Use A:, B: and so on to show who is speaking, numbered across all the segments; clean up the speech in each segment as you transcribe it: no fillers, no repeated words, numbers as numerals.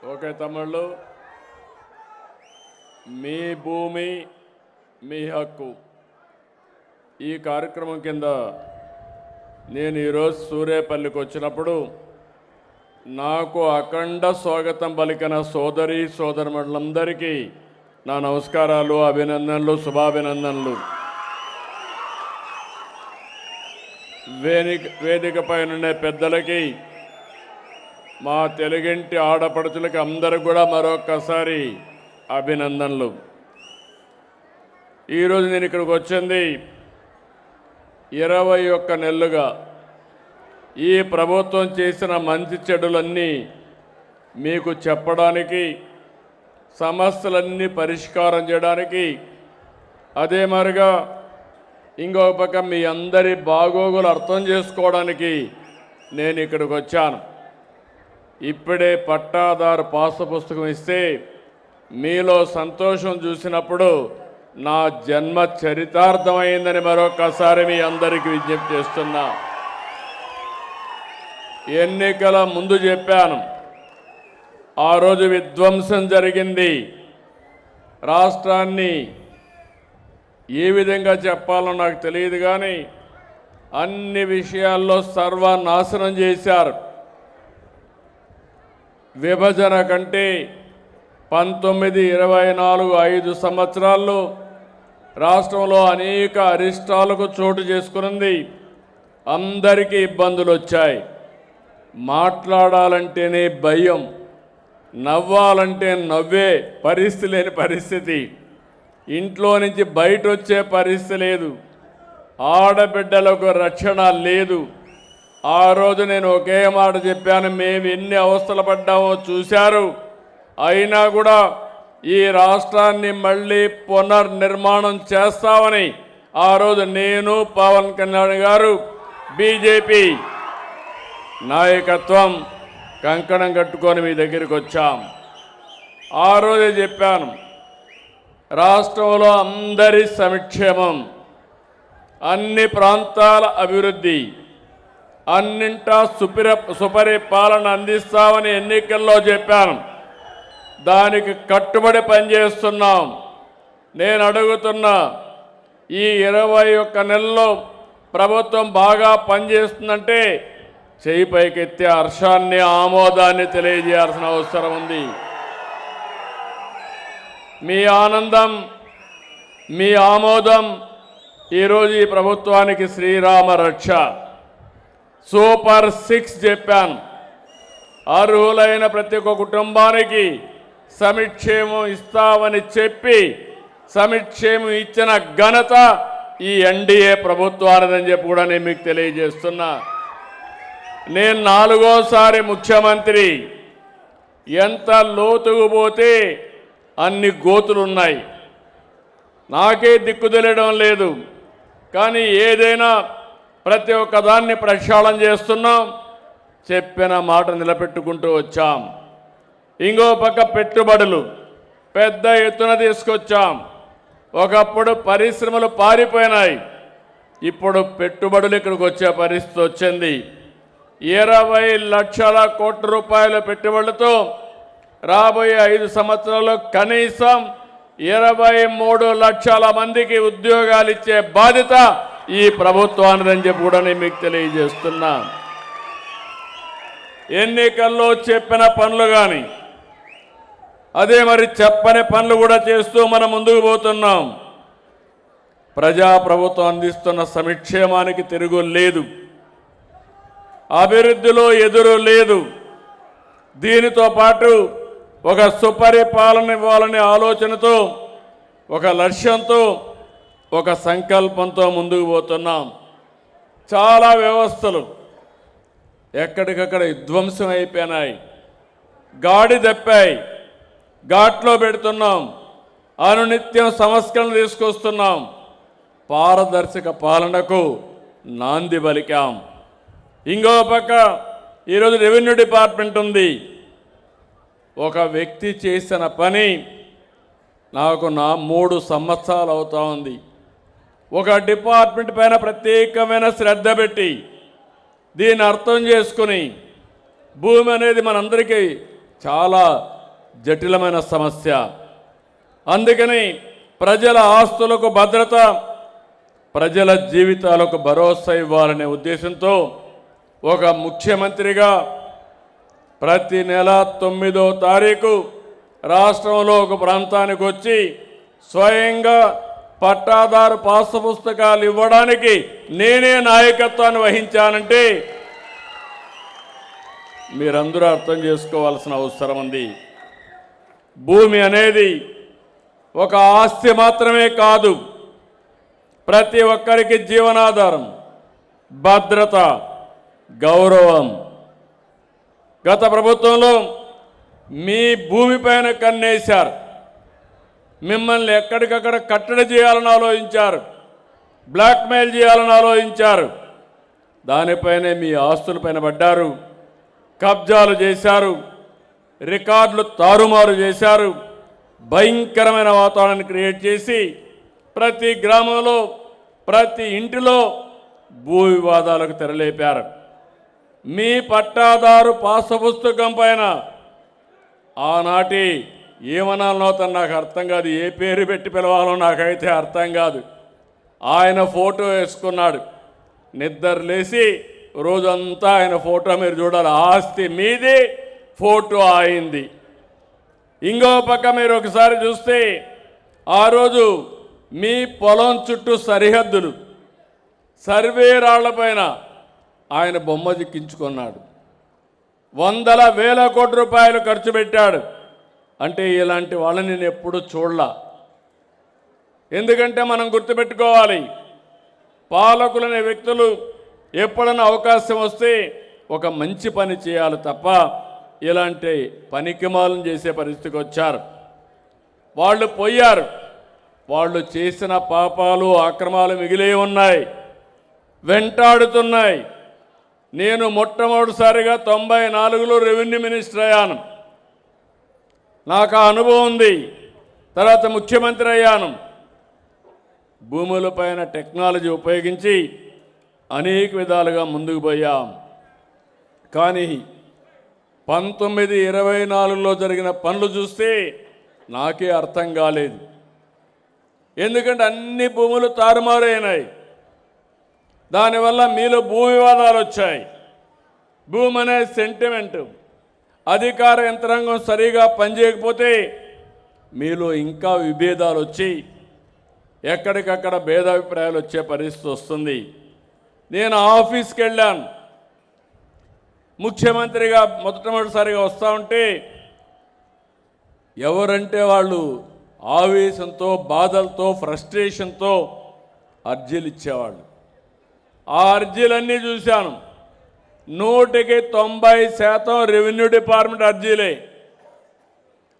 A: Okay తమ్ముళ్ళు, మీ భూమి మీ హక్కు ఈ కార్యక్రమం కింద నేను ఈరోజు సూర్యాపల్లికి వచ్చినప్పుడు నాకు అఖండ స్వాగతం పలికిన సోదరి సోదరులందరికీ నా నమస్కారాలు, అభినందనలు, శుభాభినందనలు. వేదికపై ఉండే పెద్దలకి, మా తెలుగింటి ఆడపడుచులకి అందరికి కూడా మరొక్కసారి అభినందనలు. ఈరోజు నేను ఇక్కడికి వచ్చింది 21 నెలలుగా ఈ ప్రభుత్వం చేసిన మంచి చెడులన్నీ మీకు చెప్పడానికి, సమస్యలన్నీ పరిష్కారం చేయడానికి, అదే మరిగా ఇంకొక పక్క మీ అందరి బాగోగులు అర్థం చేసుకోవడానికి నేను ఇక్కడికి వచ్చాను. ఇప్పుడే పట్టాదారు పాస్ పుస్తకం ఇస్తే మీలో సంతోషం చూసినప్పుడు నా జన్మ చరితార్థమైందని మరొకసారి మీ అందరికీ విజ్ఞప్తి చేస్తున్నా. ఎన్నికల ముందు చెప్పాను, ఆ రోజు విధ్వంసం జరిగింది. రాష్ట్రాన్ని ఏ విధంగా చెప్పాలో నాకు తెలియదు, కానీ అన్ని విషయాల్లో సర్వనాశనం చేశారు. విభజన కంటే 19, 24, 5 సంవత్సరాల్లో రాష్ట్రంలో అనేక అరిష్టాలకు చోటు చేసుకున్నది. అందరికీ ఇబ్బందులు వచ్చాయి. మాట్లాడాలంటేనే భయం, నవ్వాలంటే నవ్వే పరిస్థితి లేని పరిస్థితి, ఇంట్లో నుంచి బయట వచ్చే పరిస్థితి లేదు, ఆడబిడ్డలకు రక్షణ లేదు. ఆ రోజు నేను ఒకే మాట చెప్పాను, మేము ఎన్ని అవస్థలు పడ్డామో చూశారు. అయినా కూడా ఈ రాష్ట్రాన్ని మళ్ళీ పునర్నిర్మాణం చేస్తామని ఆ రోజు నేను, పవన్ కళ్యాణ్ గారు, బీజేపీ నాయకత్వం కంకణం కట్టుకొని మీ దగ్గరికి వచ్చాం. ఆ రోజే చెప్పాను, రాష్ట్రంలో అందరి సంక్షేమం, అన్ని ప్రాంతాల అభివృద్ధి, అన్నింటా సుపరిపాలన అందిస్తామని ఎన్నికల్లో చెప్పాను. దానికి కట్టుబడి పనిచేస్తున్నాం. నేను అడుగుతున్నా, ఈ 21 నెలల్లో ప్రభుత్వం బాగా పనిచేస్తుందంటే చేయి పైకెత్తే హర్షాన్ని, ఆమోదాన్ని తెలియజేయాల్సిన అవసరం ఉంది. మీ ఆనందం, మీ ఆమోదం ఈరోజు ఈ ప్రభుత్వానికి శ్రీరామ రక్ష. సూపర్ 6 చెప్పాను. అర్హులైన ప్రతి ఒక్క కుటుంబానికి సంక్షేమం ఇస్తామని చెప్పి సంక్షేమం ఇచ్చిన ఘనత ఈ ఎన్డీఏ ప్రభుత్వానిదని చెప్పి కూడా నేను మీకు తెలియజేస్తున్నా. నేను 4వసారి ముఖ్యమంత్రి. ఎంత లోతుకు పోతే అన్ని గోతులున్నాయి. నాకే దిక్కు తెలియడం లేదు, కానీ ఏదైనా ప్రతి ఒక్క దాన్ని ప్రక్షాళన చేస్తున్నాం. చెప్పిన మాట నిలబెట్టుకుంటూ వచ్చాం. ఇంకో పక్క పెట్టుబడులు పెద్ద ఎత్తున తీసుకొచ్చాం. ఒకప్పుడు పరిశ్రమలు పారిపోయినాయి, ఇప్పుడు పెట్టుబడులు ఇక్కడికి వచ్చే పరిస్థితి వచ్చింది. 20 లక్షల కోట్ల రూపాయల పెట్టుబడులతో రాబోయే 5 సంవత్సరాల్లో కనీసం 23 లక్షల మందికి ఉద్యోగాలు ఇచ్చే బాధ్యత ఈ ప్రభుత్వానిదని చెప్పి కూడా నేను మీకు తెలియజేస్తున్నా. ఎన్నికల్లో చెప్పిన పనులు కానీ, అదే మరి చెప్పని పనులు కూడా చేస్తూ మనం ముందుకు పోతున్నాం. ప్రజాప్రభుత్వం అందిస్తున్న సంక్షేమానికి తిరుగు లేదు, అభివృద్ధిలో ఎదురు లేదు. దీనితో పాటు ఒక సుపరిపాలన ఇవ్వాలనే ఆలోచనతో, ఒక లక్ష్యంతో, ఒక సంకల్పంతో ముందుకు పోతున్నాం. చాలా వ్యవస్థలు ఎక్కడికక్కడ విధ్వంసం అయిపోయినాయి, గాడి తప్పాయి. ఘాట్లో పెడుతున్నాం, అనునిత్యం సంస్కరణ తీసుకొస్తున్నాం. పారదర్శక పాలనకు నాంది పలికాం. ఇంకో పక్క ఈరోజు రెవెన్యూ డిపార్ట్మెంట్ ఉంది. ఒక వ్యక్తి చేసిన పని నాకు 3 సంవత్సరాలు అవుతా ఉంది. ఒక డిపార్ట్మెంట్ పైన ప్రత్యేకమైన శ్రద్ధ పెట్టి దీన్ని అర్థం చేసుకుని, భూమి అనేది మనందరికీ చాలా జటిలమైన సమస్య. అందుకని ప్రజల ఆస్తులకు భద్రత, ప్రజల జీవితాలకు భరోసా ఇవ్వాలనే ఉద్దేశంతో ఒక ముఖ్యమంత్రిగా ప్రతి నెల 9వ తారీఖు రాష్ట్రంలో ఒక ప్రాంతానికి వచ్చి స్వయంగా పట్టాదారు పాసు పుస్తకాలు ఇవ్వడానికి నేనే నాయకత్వాన్ని వహించానంటే మీరందరూ అర్థం చేసుకోవాల్సిన అవసరం ఉంది. భూమి అనేది ఒక ఆస్తి మాత్రమే కాదు, ప్రతి ఒక్కరికి జీవనాధారం, భద్రత, గౌరవం. గత ప్రభుత్వంలో మీ భూమిపైన కన్నేశారు, మిమ్మల్ని ఎక్కడికక్కడ కట్టడి చేయాలని ఆలోచించారు, బ్లాక్మెయిల్ చేయాలని ఆలోచించారు. దానిపైనే మీ ఆస్తులపైన పడ్డారు, కబ్జాలు చేశారు, రికార్డులు తారుమారు చేశారు, భయంకరమైన వాతావరణాన్ని క్రియేట్ చేసి ప్రతి గ్రామంలో ప్రతి ఇంటిలో భూ వివాదాలకు తెరలేపారు. మీ పట్టాదారు పాసు పుస్తకం పైన ఆనాటి ఏమనాలనో తను నాకు అర్థం కాదు, ఏ పేరు పెట్టి పిలవాలో నాకైతే అర్థం కాదు. ఆయన ఫోటో వేసుకున్నాడు, నిద్ర లేచి రోజంతా ఆయన ఫోటో మీరు చూడాలి. ఆస్తి మీది, ఫోటో అయింది. ఇంకో పక్క మీరు ఒకసారి చూస్తే ఆ రోజు మీ పొలం చుట్టూ సరిహద్దులు సర్వే రాళ్లపైన ఆయన బొమ్మ చిక్కించుకున్నాడు. వందల వేల కోట్ల రూపాయలు ఖర్చు పెట్టాడు. అంటే ఇలాంటి వాళ్ళని నేను ఎప్పుడూ చూడలా. ఎందుకంటే మనం గుర్తుపెట్టుకోవాలి, పాలకులనే వ్యక్తులు ఎప్పుడైనా అవకాశం వస్తే ఒక మంచి పని చేయాలి తప్ప ఇలాంటి పనికిమాలను చేసే పరిస్థితికి వచ్చారు. వాళ్ళు పోయారు, వాళ్ళు చేసిన పాపాలు అక్రమాలు మిగిలే ఉన్నాయి, వెంటాడుతున్నాయి. నేను మొట్టమొదటిసారిగా 94లో రెవెన్యూ మినిస్టర్ అయ్యాను, నాకు ఆ అనుభవం ఉంది. తర్వాత ముఖ్యమంత్రి అయ్యాను. భూములపైన టెక్నాలజీ ఉపయోగించి అనేక విధాలుగా ముందుకు పోయాం. కానీ 1924లో జరిగిన పనులు చూస్తే నాకే అర్థం కాలేదు. ఎందుకంటే అన్ని భూములు తారుమారైనాయి. దానివల్ల మీలో భూ వివాదాలు వచ్చాయి. భూమి అనే సెంటిమెంటు, అధికార యంత్రాంగం సరిగా పనిచేయకపోతే మీలో ఇంకా విభేదాలు వచ్చి ఎక్కడికక్కడ భేదాభిప్రాయాలు వచ్చే పరిస్థితి వస్తుంది. నేను ఆఫీస్కి వెళ్ళాను, ముఖ్యమంత్రిగా మొట్టమొదటిసారిగా వస్తూ ఉంటే ఎవరంటే వాళ్ళు ఆవేశంతో, బాధలతో, ఫ్రస్ట్రేషన్తో అర్జీలు ఇచ్చేవాళ్ళు. ఆ అర్జీలన్నీ చూశాను. 90% రెవెన్యూ డిపార్ట్మెంట్ అర్జీలే.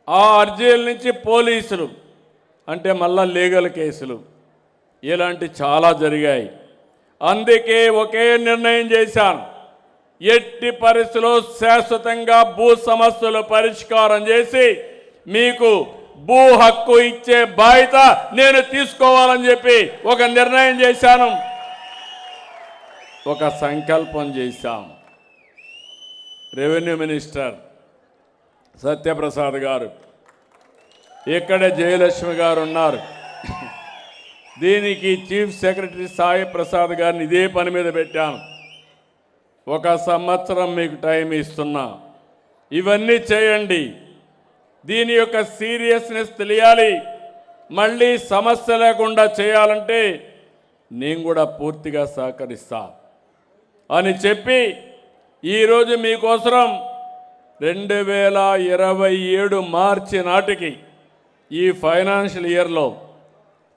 A: ఆ అర్జీల నుంచి పోలీసులు అంటే మళ్ళా లీగల్ కేసులు, ఇలాంటి చాలా జరిగాయి. అందుకే ఒకే నిర్ణయం చేశాను, ఎట్టి పరిస్థితుల్లో శాశ్వతంగా భూ సమస్యలు పరిష్కారం చేసి మీకు భూ హక్కు ఇచ్చే బాధ్యత నేను తీసుకోవాలని చెప్పి ఒక నిర్ణయం చేశాను, ఒక సంకల్పం చేశాం. రెవెన్యూ మినిస్టర్ సత్యప్రసాద్ గారు, ఇక్కడే జయలక్ష్మి గారు ఉన్నారు. దీనికి చీఫ్ సెక్రటరీ సాయి ప్రసాద్ గారిని ఇదే పని మీద పెట్టాను. 1 సంవత్సరం మీకు టైం ఇస్తున్నా, ఇవన్నీ చేయండి. దీని యొక్క సీరియస్నెస్ తెలియాలి. మళ్ళీ సమస్య లేకుండా చేయాలంటే నేను కూడా పూర్తిగా సహకరిస్తా అని చెప్పి ఈరోజు మీకోసం 2027 మార్చి నాటికి ఈ ఫైనాన్షియల్ ఇయర్లో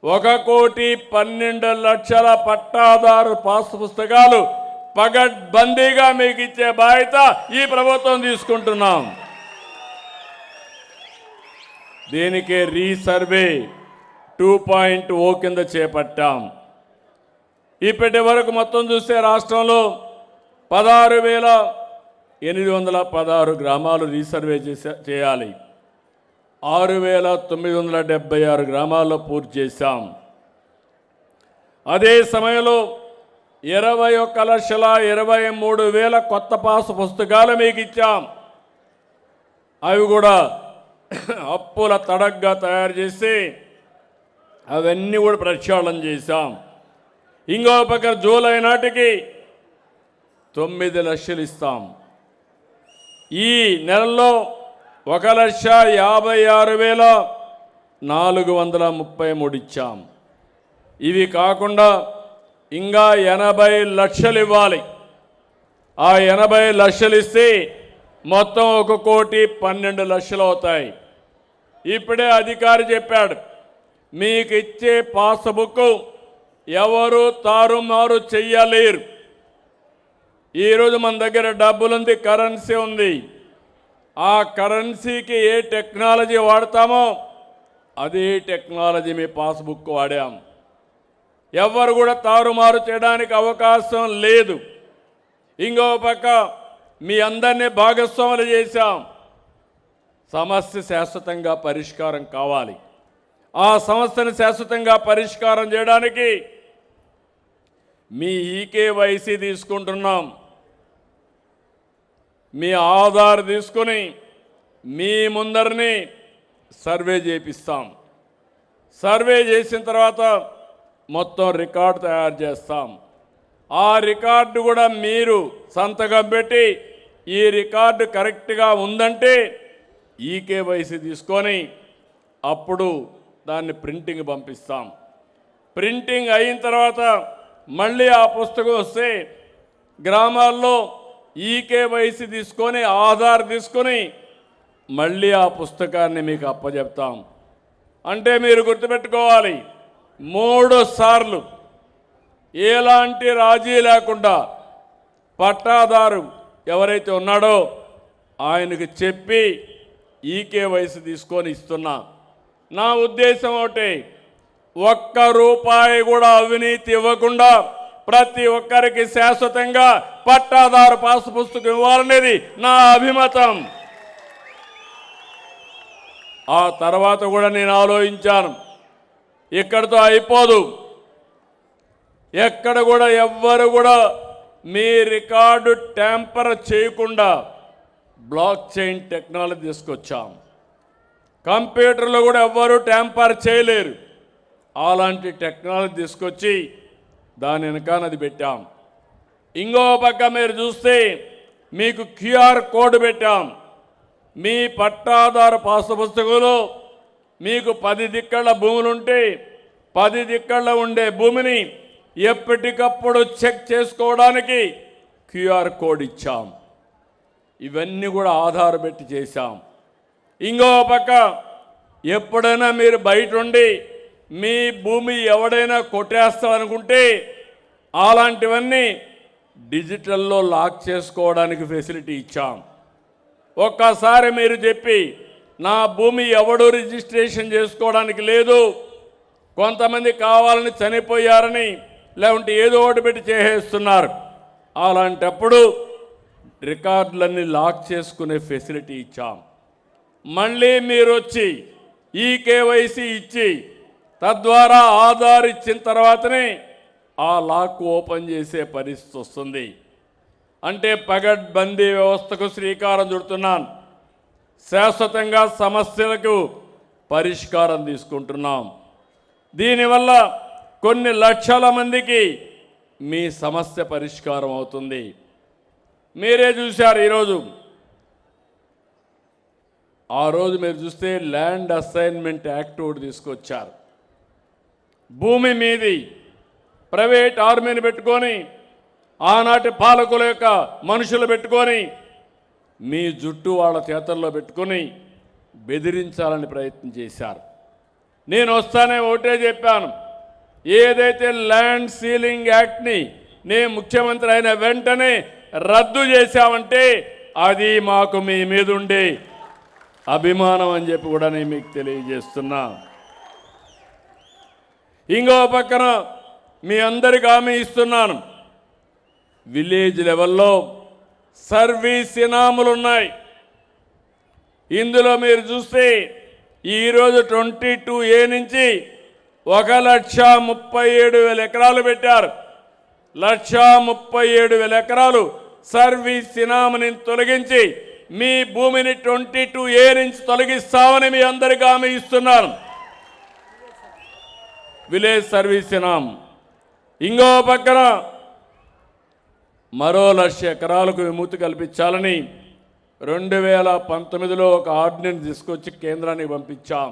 A: 1,12,00,000 పట్టాదారు పాసు పుస్తకాలు పగడ్బందీగా మీకు ఇచ్చే బాధ్యత ఈ ప్రభుత్వం తీసుకుంటున్నాం. దీనికి రీసర్వే 2.0 కింద చేపట్టాం. ఇప్పటి వరకు మొత్తం చూస్తే రాష్ట్రంలో 16,816 గ్రామాలు రీసర్వే చేయాలి. 6,976 గ్రామాల్లో పూర్తి చేశాం. అదే సమయంలో 21,23,000 కొత్త పాసు పుస్తకాలు మీకు ఇచ్చాం. అవి కూడా అప్పుల తడగ్గా తయారు చేసి అవన్నీ కూడా ప్రక్షాళన చేశాం. ఇంకో పక్క జూలై నాటికి 9 లక్షలు ఇస్తాం. ఈ నెలలో 1,56,433 ఇచ్చాం. ఇవి కాకుండా ఇంకా 80 లక్షలు ఇవ్వాలి. ఆ 80 లక్షలు ఇస్తే మొత్తం 1,12,00,000 అవుతాయి. ఇప్పుడే అధికారి చెప్పాడు, మీకు ఇచ్చే పాస్బుక్ ఎవరు తారుమారు చెయ్యలేరు. ఈరోజు మన దగ్గర డబ్బులుంది, కరెన్సీ ఉంది. ఆ కరెన్సీకి ఏ టెక్నాలజీ వాడతామో అదే టెక్నాలజీ మీ పాస్బుక్ వాడాం. ఎవరు కూడా తారుమారు చేయడానికి అవకాశం లేదు. ఇంకో పక్క మీ అందరినీ భాగస్వాములు చేశాం. సమస్య శాశ్వతంగా పరిష్కారం కావాలి. ఆ సమస్యను శాశ్వతంగా పరిష్కారం చేయడానికి మీ ఈకేవైసీ తీసుకుంటున్నాం. మీ ఆధార్ తీసుకుని మీ ముందరిని సర్వే చేపిస్తాం. సర్వే చేసిన తర్వాత మొత్తం రికార్డు తయారు చేస్తాం. ఆ రికార్డు కూడా మీరు సంతకం పెట్టి ఈ రికార్డు కరెక్ట్గా ఉందంటే ఈకేవైసీ తీసుకొని అప్పుడు దాన్ని ప్రింటింగ్ పంపిస్తాం. ప్రింటింగ్ అయిన తర్వాత మళ్ళీ ఆ పుస్తకం వస్తే గ్రామాల్లో ఈకేవైసీ తీసుకొని ఆధార్ తీసుకొని మళ్ళీ ఆ పుస్తకాన్ని మీకు అప్పచెప్తాం. అంటే మీరు గుర్తుపెట్టుకోవాలి, 3 సార్లు ఎలాంటి రాజీ లేకుండా పట్టాదారు ఎవరైతే ఉన్నాడో ఆయనకు చెప్పి ఈకేవైసీ తీసుకొని ఇస్తున్నా. నా ఉద్దేశం ఒకటి, ₹1 కూడా అవినీతి ఇవ్వకుండా ప్రతి ఒక్కరికి శాశ్వతంగా పట్టాదారు పాస్ పుస్తకం ఇవ్వాలనేది నా అభిమతం. ఆ తర్వాత కూడా నేను ఆలోచించాను, ఇక్కడితో అయిపోదు. ఎక్కడ కూడా ఎవ్వరు కూడా మీ రికార్డు ట్యాంపర్ చేయకుండా బ్లాక్ చైన్ టెక్నాలజీ తీసుకొచ్చాం. కంప్యూటర్లో కూడా ఎవ్వరూ ట్యాంపర్ చేయలేరు. అలాంటి టెక్నాలజీ తీసుకొచ్చి దాని వెనకానది పెట్టాం. ఇంకో పక్క మీరు చూస్తే మీకు క్యూఆర్ కోడ్ పెట్టాం. మీ పట్టాదారు పాస్ పుస్తకంలో మీకు 10 దిక్కళ్ళ భూములుంటే 10 దిక్కళ్ళ ఉండే భూమిని ఎప్పటికప్పుడు చెక్ చేసుకోవడానికి క్యూఆర్ కోడ్ ఇచ్చాం. ఇవన్నీ కూడా ఆధార్ పెట్టి చేశాం. ఇంకో పక్క ఎప్పుడైనా మీరు బయట ఉండి మీ భూమి ఎవడైనా కొట్టేస్తామనుకుంటే అలాంటివన్నీ డిజిటల్లో లాక్ చేసుకోవడానికి ఫెసిలిటీ ఇచ్చాం. ఒక్కసారి మీరు చెప్పి నా భూమి ఎవడూ రిజిస్ట్రేషన్ చేసుకోవడానికి లేదు, కొంతమంది కావాలని చనిపోయారని లేకుంటే ఏదో ఒకటి పెట్టి చేసేస్తున్నారు, అలాంటప్పుడు రికార్డులన్నీ లాక్ చేసుకునే ఫెసిలిటీ ఇచ్చాం. మళ్ళీ మీరు వచ్చి ఈకేవైసీ ఇచ్చి తద్వారా ఆధార్ ఇచ్చిన తర్వాతనే ఆ లాక్ ఓపెన్ చేసే పరిస్థితి వస్తుంది. అంటే పగడ్బందీ వ్యవస్థకు శ్రీకారం చుడుతున్నాను. శాశ్వతంగా సమస్యలకు పరిష్కారం తీసుకుంటున్నాం. దీనివల్ల కొన్ని లక్షల మందికి మీ సమస్య పరిష్కారం అవుతుంది. మీరే చూశారు ఈరోజు. ఆ రోజు మీరు చూస్తే ల్యాండ్ అసైన్మెంట్ యాక్ట్ ఒకటి తీసుకొచ్చారు. భూమి మీది ప్రైవేట్ ఆర్మీని పెట్టుకొని ఆనాటి పాలకుల యొక్క మనుషులు పెట్టుకొని మీ జుట్టు వాళ్ళ చేతల్లో పెట్టుకొని బెదిరించాలని ప్రయత్నం చేశారు. నేను వస్తానే ఒకటే చెప్పాను, ఏదైతే ల్యాండ్ సీలింగ్ యాక్ట్ని నేను ముఖ్యమంత్రి అయిన వెంటనే రద్దు చేశామంటే అది మాకు మీ మీద ఉండే అభిమానం అని చెప్పి కూడా నేను మీకు తెలియజేస్తున్నా. ఇంకో పక్కన మీ అందరికి హామీ ఇస్తున్నాను, విలేజ్ లెవెల్లో సర్వీస్ ఇనాములు ఉన్నాయి. ఇందులో మీరు చూస్తే ఈరోజు 22A నుంచి 1,37,000 ఎకరాలు పెట్టారు. 1,37,000 ఎకరాలు సర్వీస్ ఇనాముని తొలగించి మీ భూమిని 22A నుంచి తొలగిస్తామని మీ అందరికీ హామీ ఇస్తున్నాను. విలేజ్ సర్వీస్ ఇనాం. ఇంకో పక్కన మరో 1,00,000 ఎకరాలకు విముక్తి కల్పించాలని 2019లో ఒక ఆర్డినెన్స్ తీసుకొచ్చి కేంద్రానికి పంపించాం.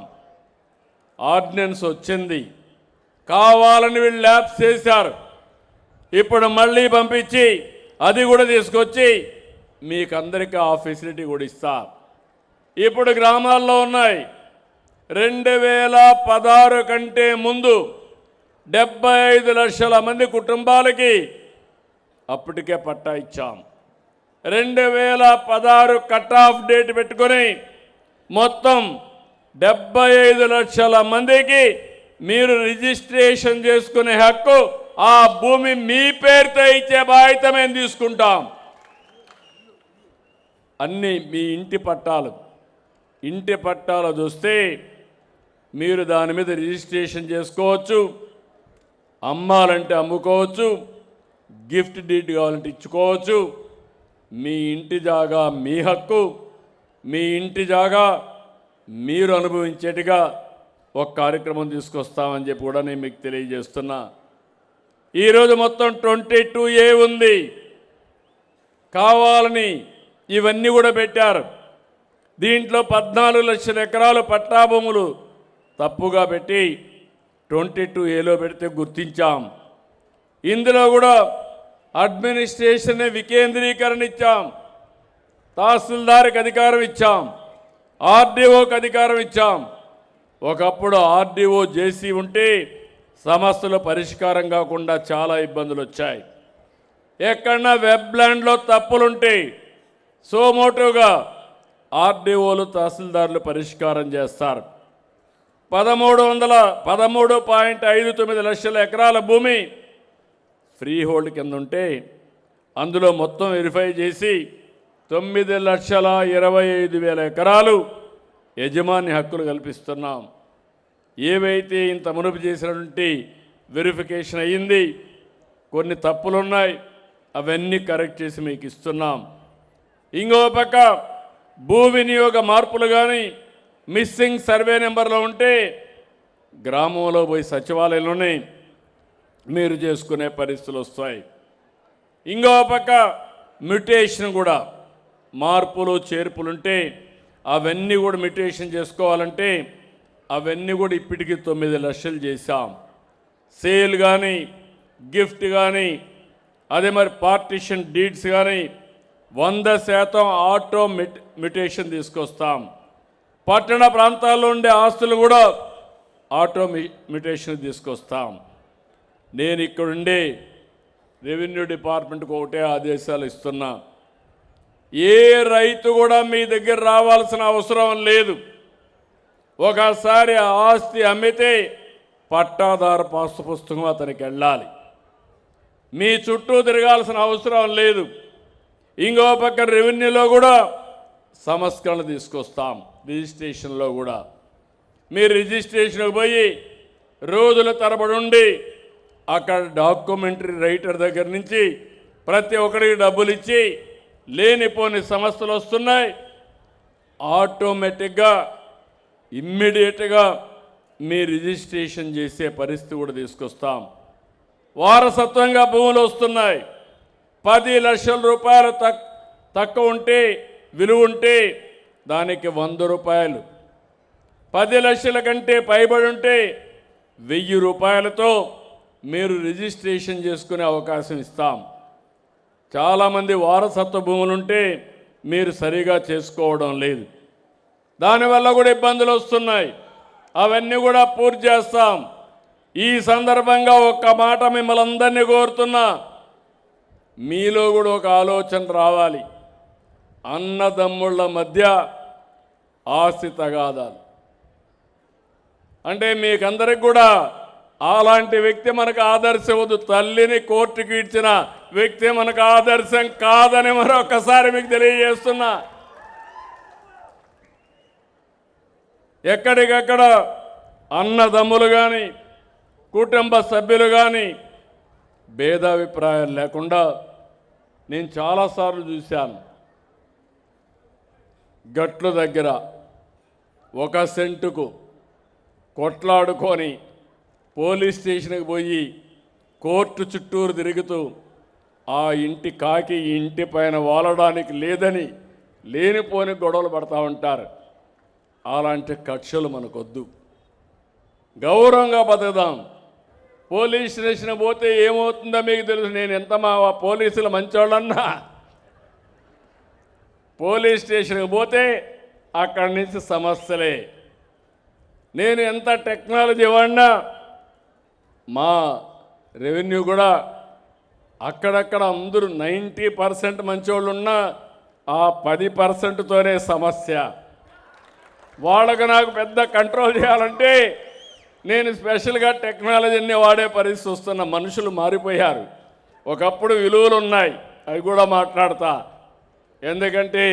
A: ఆర్డినెన్స్ వచ్చింది, కావాలని వీళ్ళు ల్యాబ్స్ చేశారు. ఇప్పుడు మళ్ళీ పంపించి అది కూడా తీసుకొచ్చి మీకు అందరికీ ఆ ఫెసిలిటీ కూడా ఇస్తా. ఇప్పుడు గ్రామాల్లో ఉన్నాయి. 2016 కంటే ముందు 75 లక్షల మంది కుటుంబాలకి అప్పటికే పట్టా ఇచ్చాం. 2016 కట్ ఆఫ్ డేట్ పెట్టుకొని మొత్తం 75 లక్షల మందికి మీరు రిజిస్ట్రేషన్ చేసుకునే హక్కు, ఆ భూమి మీ పేరుతో ఇచ్చే బాధ్యత మేము తీసుకుంటాం. అన్నీ మీ ఇంటి పట్టాలు. ఇంటి పట్టాలు చూస్తే మీరు దాని మీద రిజిస్ట్రేషన్ చేసుకోవచ్చు, అమ్మాలంటే అమ్ముకోవచ్చు, గిఫ్ట్ డీడ్ కావాలంటే ఇచ్చుకోవచ్చు. మీ ఇంటి జాగా మీ హక్కు, మీ ఇంటి జాగా మీరు అనుభవించేట్టుగా ఒక కార్యక్రమం తీసుకొస్తామని చెప్పి కూడా నేను మీకు తెలియజేస్తున్నా. ఈరోజు మొత్తం 22A ఉంది. కావాలని ఇవన్నీ కూడా పెట్టారు. దీంట్లో 14 లక్షల ఎకరాలు పట్టా భూములు తప్పుగా పెట్టి 22Aలో పెడితే గుర్తించాం. ఇందులో కూడా అడ్మినిస్ట్రేషన్ వికేంద్రీకరణ ఇచ్చాం, తహసీల్దార్కి అధికారం ఇచ్చాం, ఆర్డీఓకి అధికారం ఇచ్చాం. ఒకప్పుడు ఆర్డీఓ జేసీ ఉంటే సమస్యలు పరిష్కారం కాకుండా చాలా ఇబ్బందులు వచ్చాయి. ఎక్కడన్నా వెబ్లాండ్లో తప్పులుంటే సోమోటోగా ఆర్డీఓలు తహసీల్దార్లు పరిష్కారం చేస్తారు. 13.59 లక్షల ఎకరాల భూమి ఫ్రీ హోల్డ్ కింద ఉంటే అందులో మొత్తం వెరిఫై చేసి 9,25,000 ఎకరాలు యజమాని హక్కులు కల్పిస్తున్నాం. ఏవైతే ఇంత మునుపు చేసినటువంటి వెరిఫికేషన్ అయ్యింది, కొన్ని తప్పులున్నాయి, అవన్నీ కరెక్ట్ చేసి మీకు ఇస్తున్నాం. ఇంకో పక్క భూ వినియోగ మార్పులు కానీ మిస్సింగ్ సర్వే నెంబర్లో ఉంటే గ్రామంలో పోయి సచివాలయంలోనే మీరు చేసుకునే పరిస్థితులు వస్తాయి. ఇంకో పక్క మ్యుటేషన్ కూడా, మార్పులు చేర్పులుంటే అవన్నీ కూడా మ్యుటేషన్ చేసుకోవాలంటే అవన్నీ కూడా ఇప్పటికీ 9 లక్షలు చేశాం. సేల్ కానీ గిఫ్ట్ కానీ అదే మరి పార్టిషన్ డీడ్స్ కానీ 100% ఆటో మ్యుటేషన్ తీసుకొస్తాం. పట్టణ ప్రాంతాల్లో ఉండే ఆస్తులు కూడా ఆటో మ్యుటేషన్ తీసుకొస్తాం. నేను ఇక్కడుండే రెవెన్యూ డిపార్ట్మెంట్కి ఒకటే ఆదేశాలు ఇస్తున్నా, ఏ రైతు కూడా మీ దగ్గర రావాల్సిన అవసరం లేదు. ఒకసారి ఆ ఆస్తి అమ్మితే పట్టాదారు పాసు పుస్తకం అతనికి వెళ్ళాలి. మీ చుట్టూ తిరగాల్సిన అవసరం లేదు. ఇంకో పక్క రెవెన్యూలో కూడా సంస్కరణ తీసుకొస్తాం. రిజిస్ట్రేషన్లో కూడా మీరు రిజిస్ట్రేషన్కి పోయి రోజుల తరబడి ఉండి అక్కడ డాక్యుమెంటరీ రైటర్ దగ్గర నుంచి ప్రతి ఒక్కరికి డబ్బులు ఇచ్చి లేనిపోని సమస్యలు వస్తున్నాయి. ఆటోమేటిక్గా ఇమ్మీడియట్గా మీ రిజిస్ట్రేషన్ చేసే పరిస్థితి కూడా తీసుకొస్తాం. వారసత్వంగా భూములు వస్తున్నాయి. 10 లక్షల రూపాయలు తక్కువ ఉంటే, విలువ ఉంటే దానికి 100 రూపాయలు, 10 లక్షల కంటే పైబడి ఉంటే 1000 రూపాయలతో మీరు రిజిస్ట్రేషన్ చేసుకునే అవకాశం ఇస్తాం. చాలామంది వారసత్వ భూములుంటే మీరు సరిగా చేసుకోవడం లేదు, దానివల్ల కూడా ఇబ్బందులు వస్తున్నాయి. అవన్నీ కూడా పూర్తి చేస్తాం. ఈ సందర్భంగా ఒక్క మాట మిమ్మల్ని అందరినీ కోరుతున్నా, మీలో కూడా ఒక ఆలోచన రావాలి. అన్నదమ్ముళ్ళ మధ్య ఆస్తి తగాదాలు అంటే మీకందరికి కూడా అలాంటి వ్యక్తి మనకు ఆదర్శం వద్దు. తల్లిని కోర్టుకి ఇచ్చిన వ్యక్తి మనకు ఆదర్శం కాదని మరొకసారి మీకు తెలియజేస్తున్నా. ఎక్కడికక్కడ అన్నదమ్ములు కానీ కుటుంబ సభ్యులు కానీ భేదాభిప్రాయాలు లేకుండా నేను చాలాసార్లు చూశాను. గట్లు దగ్గర 1 సెంటుకు కొట్లాడుకొని పోలీస్ స్టేషన్కి పోయి కోర్టు చుట్టూరు తిరుగుతూ ఆ ఇంటి కాకి ఈ ఇంటి పైన వాలడానికి లేదని లేనిపోని గొడవలు పడతా ఉంటారు. అలాంటి కక్షలు మనకొద్దు. గౌరవంగా బతుకుదాం. పోలీస్ స్టేషన్ పోతే ఏమవుతుందో మీకు తెలుసు. నేను ఎంత మా పోలీసులు మంచోళ్ళన్నా పోలీస్ స్టేషన్కి పోతే అక్కడి నుంచి సమస్యలే. నేను ఎంత టెక్నాలజీ వాడినా మా రెవెన్యూ కూడా అక్కడక్కడ అందరూ 90% మంచోళ్ళు ఉన్నా ఆ 10%తోనే సమస్య. వాళ్ళకు నాకు పెద్ద కంట్రోల్ చేయాలంటే నేను స్పెషల్గా టెక్నాలజీని వాడే పరిస్థితి వస్తున్న. మనుషులు మారిపోయారు. ఒకప్పుడు విలువలు ఉన్నాయి, అవి కూడా మాట్లాడతా. ఎందుకంటే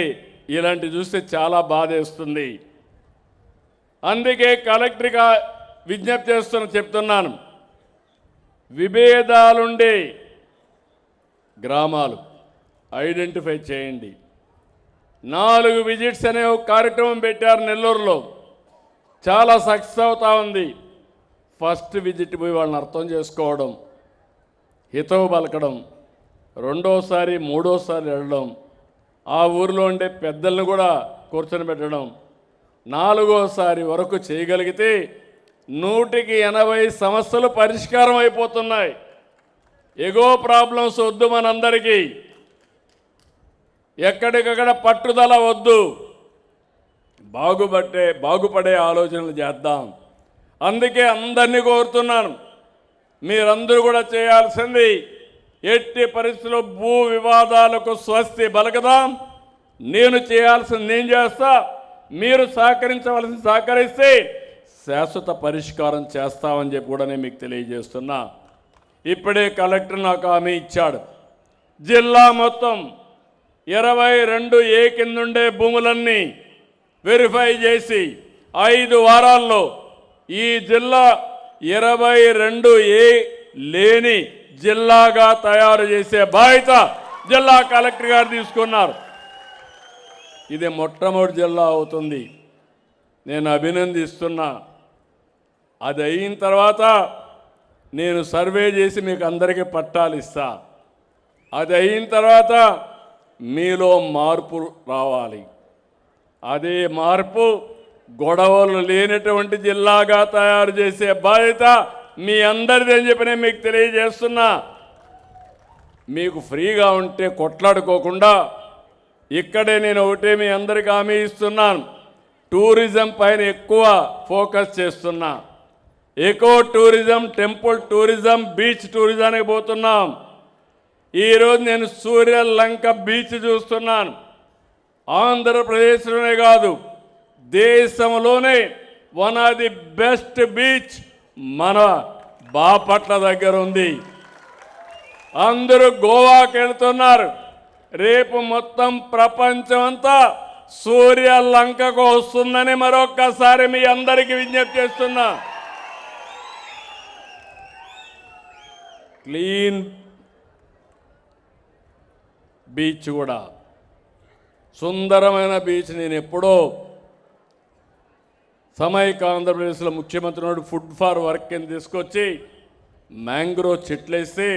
A: ఇలాంటి చూస్తే చాలా బాధేస్తుంది. అందుకే కలెక్టర్గా విజ్ఞప్తి చెప్తున్నాను. విభేదాలుండే గ్రామాలు ఐడెంటిఫై చేయండి. 4 విజిట్స్ అనే ఒక కార్యక్రమం పెట్టారు నెల్లూరులో. చాలా సక్సెస్ అవుతా ఉంది. ఫస్ట్ విజిట్ పోయి వాళ్ళని అర్థం చేసుకోవడం, హితవు పలకడం, రెండోసారి మూడోసారి వెళ్ళడం, ఆ ఊరిలో ఉండే పెద్దలను కూడా కూర్చొని పెట్టడం, 4వసారి వరకు చేయగలిగితే 180 సమస్యలు పరిష్కారం అయిపోతున్నాయి. ఎగో ప్రాబ్లమ్స్ వద్దు మనందరికీ. ఎక్కడికక్కడ పట్టుదల వద్దు. బాగుపడే ఆలోచనలు చేద్దాం. అందుకే అందరినీ కోరుతున్నాను, మీరందరూ కూడా చేయాల్సింది ఎట్టి పరిస్థితుల్లో భూ వివాదాలకు స్వస్తి పలకదాం. నేను చేయాల్సింది నేను చేస్తా, మీరు సహకరిస్తే శాశ్వత పరిష్కారం చేస్తామని చెప్పి కూడా నేను మీకు తెలియజేస్తున్నా. ఇప్పుడే కలెక్టర్ నాకు హామీ ఇచ్చాడు. జిల్లా మొత్తం 22A కిందుండే భూములన్నీ వెరిఫై చేసి 5 వారాల్లో ఈ జిల్లా 22A లేని జిల్లాగా తయారు చేసే బాధ్యత జిల్లా కలెక్టర్ గారు తీసుకున్నారు. ఇది మొట్టమొదటి జిల్లా అవుతుంది. నేను అభినందిస్తున్నా. అది అయిన తర్వాత నేను సర్వే చేసి మీకు అందరికీ పట్టాలు ఇస్తా. అది అయిన తర్వాత మీలో మార్పు రావాలి. అదే మార్పు గొడవలు లేనటువంటి జిల్లాగా తయారు చేసే బాధ్యత మీ అందరిది అని చెప్పి నేను మీకు తెలియజేస్తున్నా. మీకు ఫ్రీగా ఉంటే కొట్లాడుకోకుండా ఇక్కడే నేను ఒకటే మీ అందరికీ హామీ ఇస్తున్నాను. టూరిజం పైన ఎక్కువ ఫోకస్ చేస్తున్నా. Eco tourism, temple tourism, beach టూరిజానికి పోతున్నాం. ఈరోజు నేను సూర్యలంక బీచ్ చూస్తున్నాను. ఆంధ్రప్రదేశ్లోనే కాదు, దేశంలోనే one of the best beach మన బాపట్ల దగ్గర ఉంది. అందరూ గోవాకి వెళ్తున్నారు. రేపు మొత్తం ప్రపంచం అంతా సూర్యలంకకు వస్తుందని మరొక్కసారి మీ అందరికీ విజ్ఞప్తి చేస్తున్నా. క్లీన్ బీచ్ కూడా, సుందరమైన బీచ్. నేను ఎప్పుడో సమైక్య ఆంధ్రప్రదేశ్లో ముఖ్యమంత్రి నాడు ఫుడ్ ఫార్ వర్క్ అని తీసుకొచ్చి మ్యాంగ్రోవ్ చెట్లేసి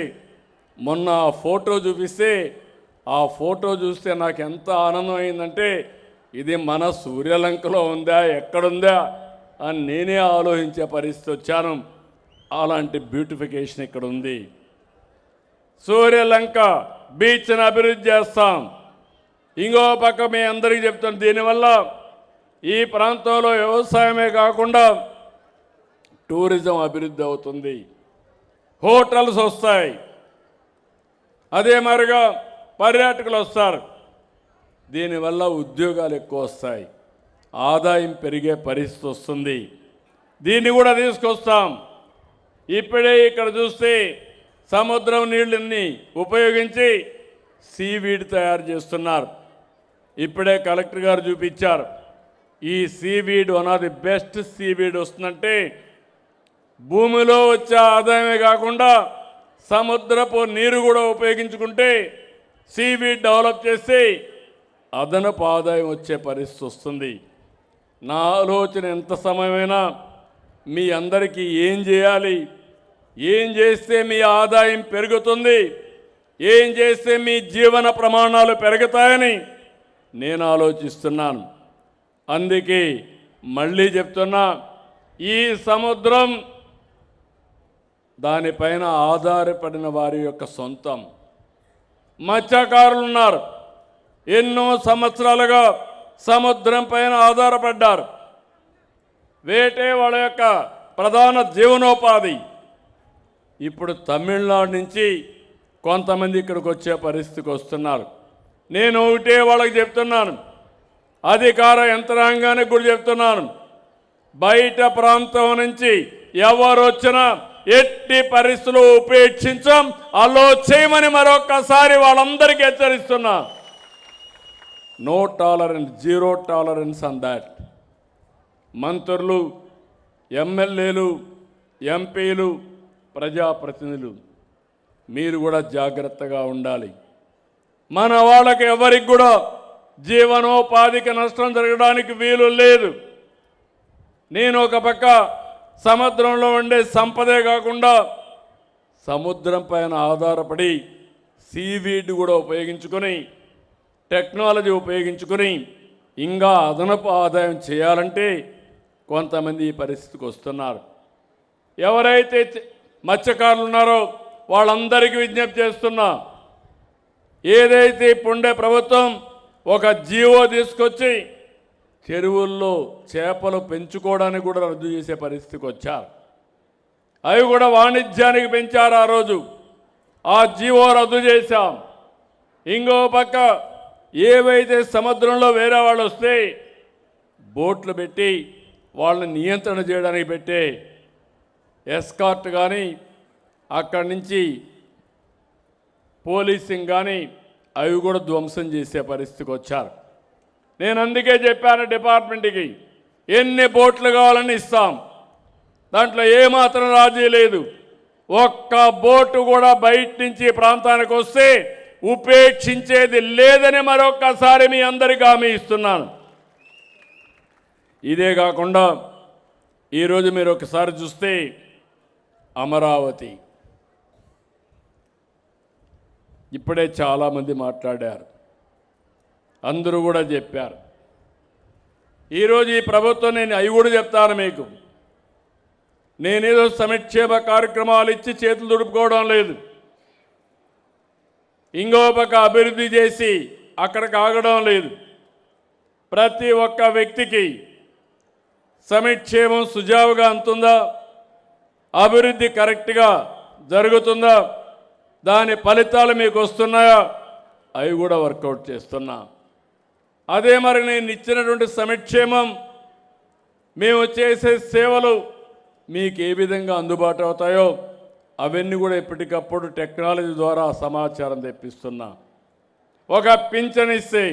A: మొన్న ఆ ఫోటో చూపిస్తే ఆ ఫోటో చూస్తే నాకు ఎంత ఆనందం అయిందంటే ఇది మన సూర్యలంకలో ఉందా ఎక్కడుందా అని నేనే ఆలోచించే పరిస్థితి వచ్చాను. అలాంటి బ్యూటిఫికేషన్ ఇక్కడ ఉంది. సూర్యలంక బీచ్ని అభివృద్ధి చేస్తాం. ఇంకో పక్క మీ అందరికీ చెప్తాను, దీనివల్ల ఈ ప్రాంతంలో వ్యవసాయమే కాకుండా టూరిజం అభివృద్ధి అవుతుంది, హోటల్స్ వస్తాయి, అదే మరిగా పర్యాటకులు వస్తారు. దీనివల్ల ఉద్యోగాలు ఎక్కువ వస్తాయి, ఆదాయం పెరిగే పరిస్థితి వస్తుంది. దీన్ని కూడా తీసుకొస్తాం. ఇప్పుడే ఇక్కడ చూస్తే సముద్రం నీళ్ళని ఉపయోగించి సీవీడ్ తయారు చేస్తున్నారు. ఇప్పుడే కలెక్టర్ గారు చూపించారు. ఈ seaweed one of the best seaweed వస్తుందంటే భూమిలో వచ్చే ఆదాయమే కాకుండా సముద్రపు నీరు కూడా ఉపయోగించుకుంటే సీవీడ్ డెవలప్ చేసి అదనపు ఆదాయం వచ్చే పరిస్థితి వస్తుంది. నా ఆలోచన ఎంత సమయమైనా మీ అందరికీ ఏం చేయాలి, ఏం చేస్తే మీ ఆదాయం పెరుగుతుంది, ఏం చేస్తే మీ జీవన ప్రమాణాలు పెరుగుతాయని నేను ఆలోచిస్తున్నాను. అందుకే మళ్ళీ చెప్తున్నా, ఈ సముద్రం దానిపైన ఆధారపడిన వారి యొక్క సొంతం. మత్స్యకారులు ఉన్నారు, ఎన్నో సంవత్సరాలుగా సముద్రం పైన ఆధారపడ్డారు. వేటే వాళ్ళ యొక్క ప్రధాన జీవనోపాధి. ఇప్పుడు తమిళనాడు నుంచి కొంతమంది ఇక్కడికి వచ్చే పరిస్థితికి వస్తున్నారు. నేను ఒకటే వాళ్ళకి చెప్తున్నాను, అధికార యంత్రాంగానికి కూడా చెప్తున్నాను, బయట ప్రాంతం నుంచి ఎవరు వచ్చినా ఎట్టి పరిస్థితులు ఉపేక్షించం, అలో చేయమని మరొక్కసారి వాళ్ళందరికీ హెచ్చరిస్తున్నా. No tolerance, zero tolerance on that. మంత్రులు, ఎమ్మెల్యేలు, ఎంపీలు, ప్రజాప్రతినిధులు మీరు కూడా జాగ్రత్తగా ఉండాలి. మన వాళ్ళకి ఎవరికి కూడా జీవనోపాధికి నష్టం జరగడానికి వీలు లేదు. నేను ఒక పక్క సముద్రంలో ఉండే సంపదే కాకుండా సముద్రం పైన ఆధారపడి సీవీడ్ కూడా ఉపయోగించుకొని, టెక్నాలజీ ఉపయోగించుకొని ఇంకా అదనపు ఆదాయం చేయాలంటే కొంతమంది ఈ పరిస్థితికి వస్తున్నారు. ఎవరైతే మత్స్యకారులు ఉన్నారో వాళ్ళందరికీ విజ్ఞప్తి చేస్తున్నా, ఏదైతే ఇప్పుడుండే ప్రభుత్వం ఒక జీవో తీసుకొచ్చి చెరువుల్లో చేపలు పెంచుకోవడానికి కూడా రద్దు చేసే పరిస్థితికి వచ్చారు. అవి కూడా వాణిజ్యానికి పెంచారు. ఆ రోజు ఆ జీవో రద్దు చేశాం. ఇంకో పక్క ఏవైతే సముద్రంలో వేరే వాళ్ళు వస్తే బోట్లు పెట్టి వాళ్ళని నియంత్రణ చేయడానికి పెట్టే ఎస్కార్ట్ కానీ, అక్కడి నుంచి పోలీసింగ్ కానీ అవి కూడా ధ్వంసం చేసే పరిస్థితికి వచ్చారు. నేను అందుకే చెప్పాను డిపార్ట్మెంట్కి, ఎన్ని బోట్లు కావాలని ఇస్తాం, దాంట్లో ఏమాత్రం రాజీ లేదు. ఒక్క బోటు కూడా బయట నుంచి ప్రాంతానికి వస్తే ఉపేక్షించేది లేదని మరొక్కసారి మీ అందరికీ హామీ ఇస్తున్నాను. ఇదే కాకుండా ఈరోజు మీరు ఒకసారి చూస్తే అమరావతి, ఇప్పుడే చాలామంది మాట్లాడారు, అందరూ కూడా చెప్పారు. ఈరోజు ఈ ప్రభుత్వం, నేను అవి కూడా చెప్తాను మీకు, నేనేదో సంక్షేమ కార్యక్రమాలు ఇచ్చి చేతులు దుడుపుకోవడం లేదు. ఇంకో పక్క అభివృద్ధి చేసి అక్కడికి ఆగడం లేదు. ప్రతి ఒక్క వ్యక్తికి సంక్షేమం సుజావుగా అందుతుందా, అభివృద్ధి కరెక్ట్గా జరుగుతుందా, దాని ఫలితాలు మీకు వస్తున్నాయా, అవి కూడా వర్కౌట్ చేస్తున్నా. అదే మరి నేను ఇచ్చినటువంటి సంక్షేమం, మేము చేసే సేవలు మీకు ఏ విధంగా అందుబాటు అవుతాయో అవన్నీ కూడా ఎప్పటికప్పుడు టెక్నాలజీ ద్వారా సమాచారం తెప్పిస్తున్నా. ఒక పింఛన్ ఇస్తే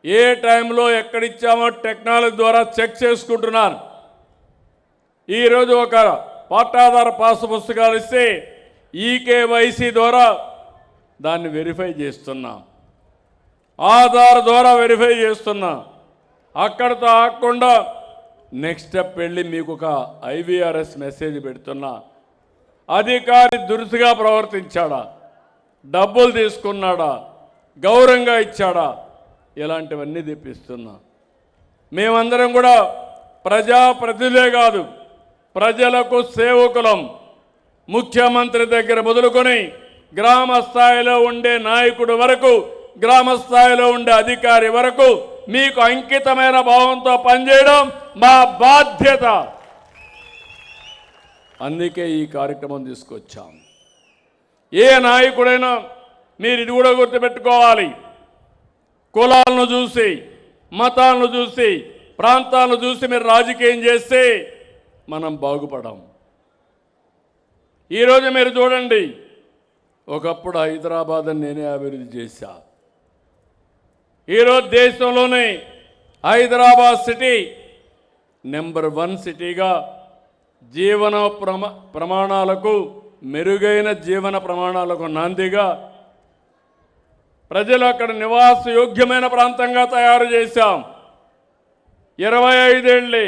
A: ఏ టైంలో ఎక్కడిచ్చామో టెక్నాలజీ ద్వారా చెక్ చేసుకుంటున్నాను. ఈరోజు ఒక పట్టాదార పాసు పుస్తకాలు ఇస్తే ఈకేవైసీ ద్వారా దాన్ని వెరిఫై చేస్తున్నా, ఆధార్ ద్వారా వెరిఫై చేస్తున్నా. అక్కడితో ఆగకుండా నెక్స్ట్ స్టెప్ వెళ్ళి మీకు ఒక ఐవీఆర్ఎస్ మెసేజ్ పెడుతున్నా. అధికారి దురుసుగా ప్రవర్తించాడా, డబ్బులు తీసుకున్నాడా, గౌరవంగా ఇచ్చాడా, ఇలాంటివన్నీ తెప్పిస్తున్నా. మేమందరం కూడా ప్రజాప్రతినిధులే కాదు, ప్రజలకు సేవకులం. ముఖ్యమంత్రి దగ్గర మొదలుకొని గ్రామ స్థాయిలో ఉండే నాయకుడు వరకు, గ్రామ స్థాయిలో ఉండే అధికారి వరకు మీకు అంకితమైన భావంతో పనిచేయడం మా బాధ్యత. అందుకే ఈ కార్యక్రమం తీసుకొచ్చాం. ఏ నాయకుడైనా మీరు ఇది కూడా గుర్తుపెట్టుకోవాలి, కులాలను చూసి, మతాలను చూసి, ప్రాంతాలను చూసి మీరు రాజకీయం చేస్తే మనం బాగుపడాం. ఈరోజు మీరు చూడండి, ఒకప్పుడు హైదరాబాద్ నేనే అభివృద్ధి చేశా. ఈరోజు దేశంలోనే హైదరాబాద్ సిటీ నెంబర్ 1 సిటీగా జీవన ప్రమాణాలకు, మెరుగైన జీవన ప్రమాణాలకు నాందిగా ప్రజలు అక్కడ నివాస యోగ్యమైన ప్రాంతంగా తయారు చేశాం. 25 ఏళ్ళే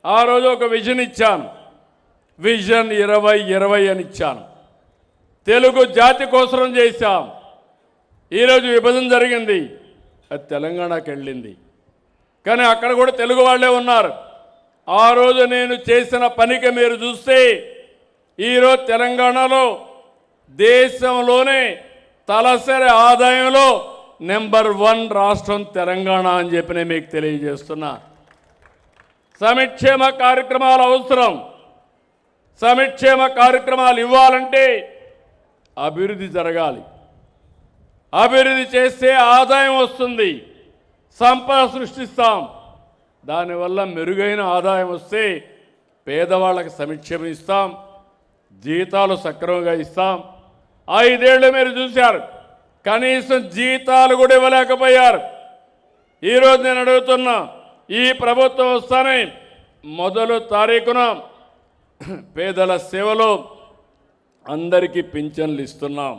A: ఆ రోజు ఒక విజన్ ఇచ్చాను. విజన్ 2020 అని ఇచ్చాను. తెలుగు జాతి కోసం చేశాం. ఈరోజు విభజన జరిగింది, అది తెలంగాణకి వెళ్ళింది. కానీ అక్కడ కూడా తెలుగు వాళ్ళే ఉన్నారు. ఆ రోజు నేను చేసిన పనికి మీరు చూస్తే ఈరోజు తెలంగాణలో దేశంలోనే తలసరి ఆదాయంలో నెంబర్ 1 రాష్ట్రం తెలంగాణ అని చెప్పి నేను మీకు తెలియజేస్తున్నా. సంక్షేమ కార్యక్రమాలు అవసరం. సంక్షేమ కార్యక్రమాలు ఇవ్వాలంటే అభివృద్ధి జరగాలి. అభివృద్ధి చేస్తే ఆదాయం వస్తుంది, సంపద సృష్టిస్తాం. దానివల్ల మెరుగైన ఆదాయం వస్తే పేదవాళ్ళకి సంక్షేమం ఇస్తాం, జీతాలు సక్రమంగా ఇస్తాం. 5 ఏళ్ళు మీరు చూశారు, కనీసం జీతాలు కూడా ఇవ్వలేకపోయారు. ఈరోజు నేను అడుగుతున్నా, ఈ ప్రభుత్వం వస్తానే మొదటి తారీఖున పేదల సేవలో అందరికీ పింఛన్లు ఇస్తున్నాం.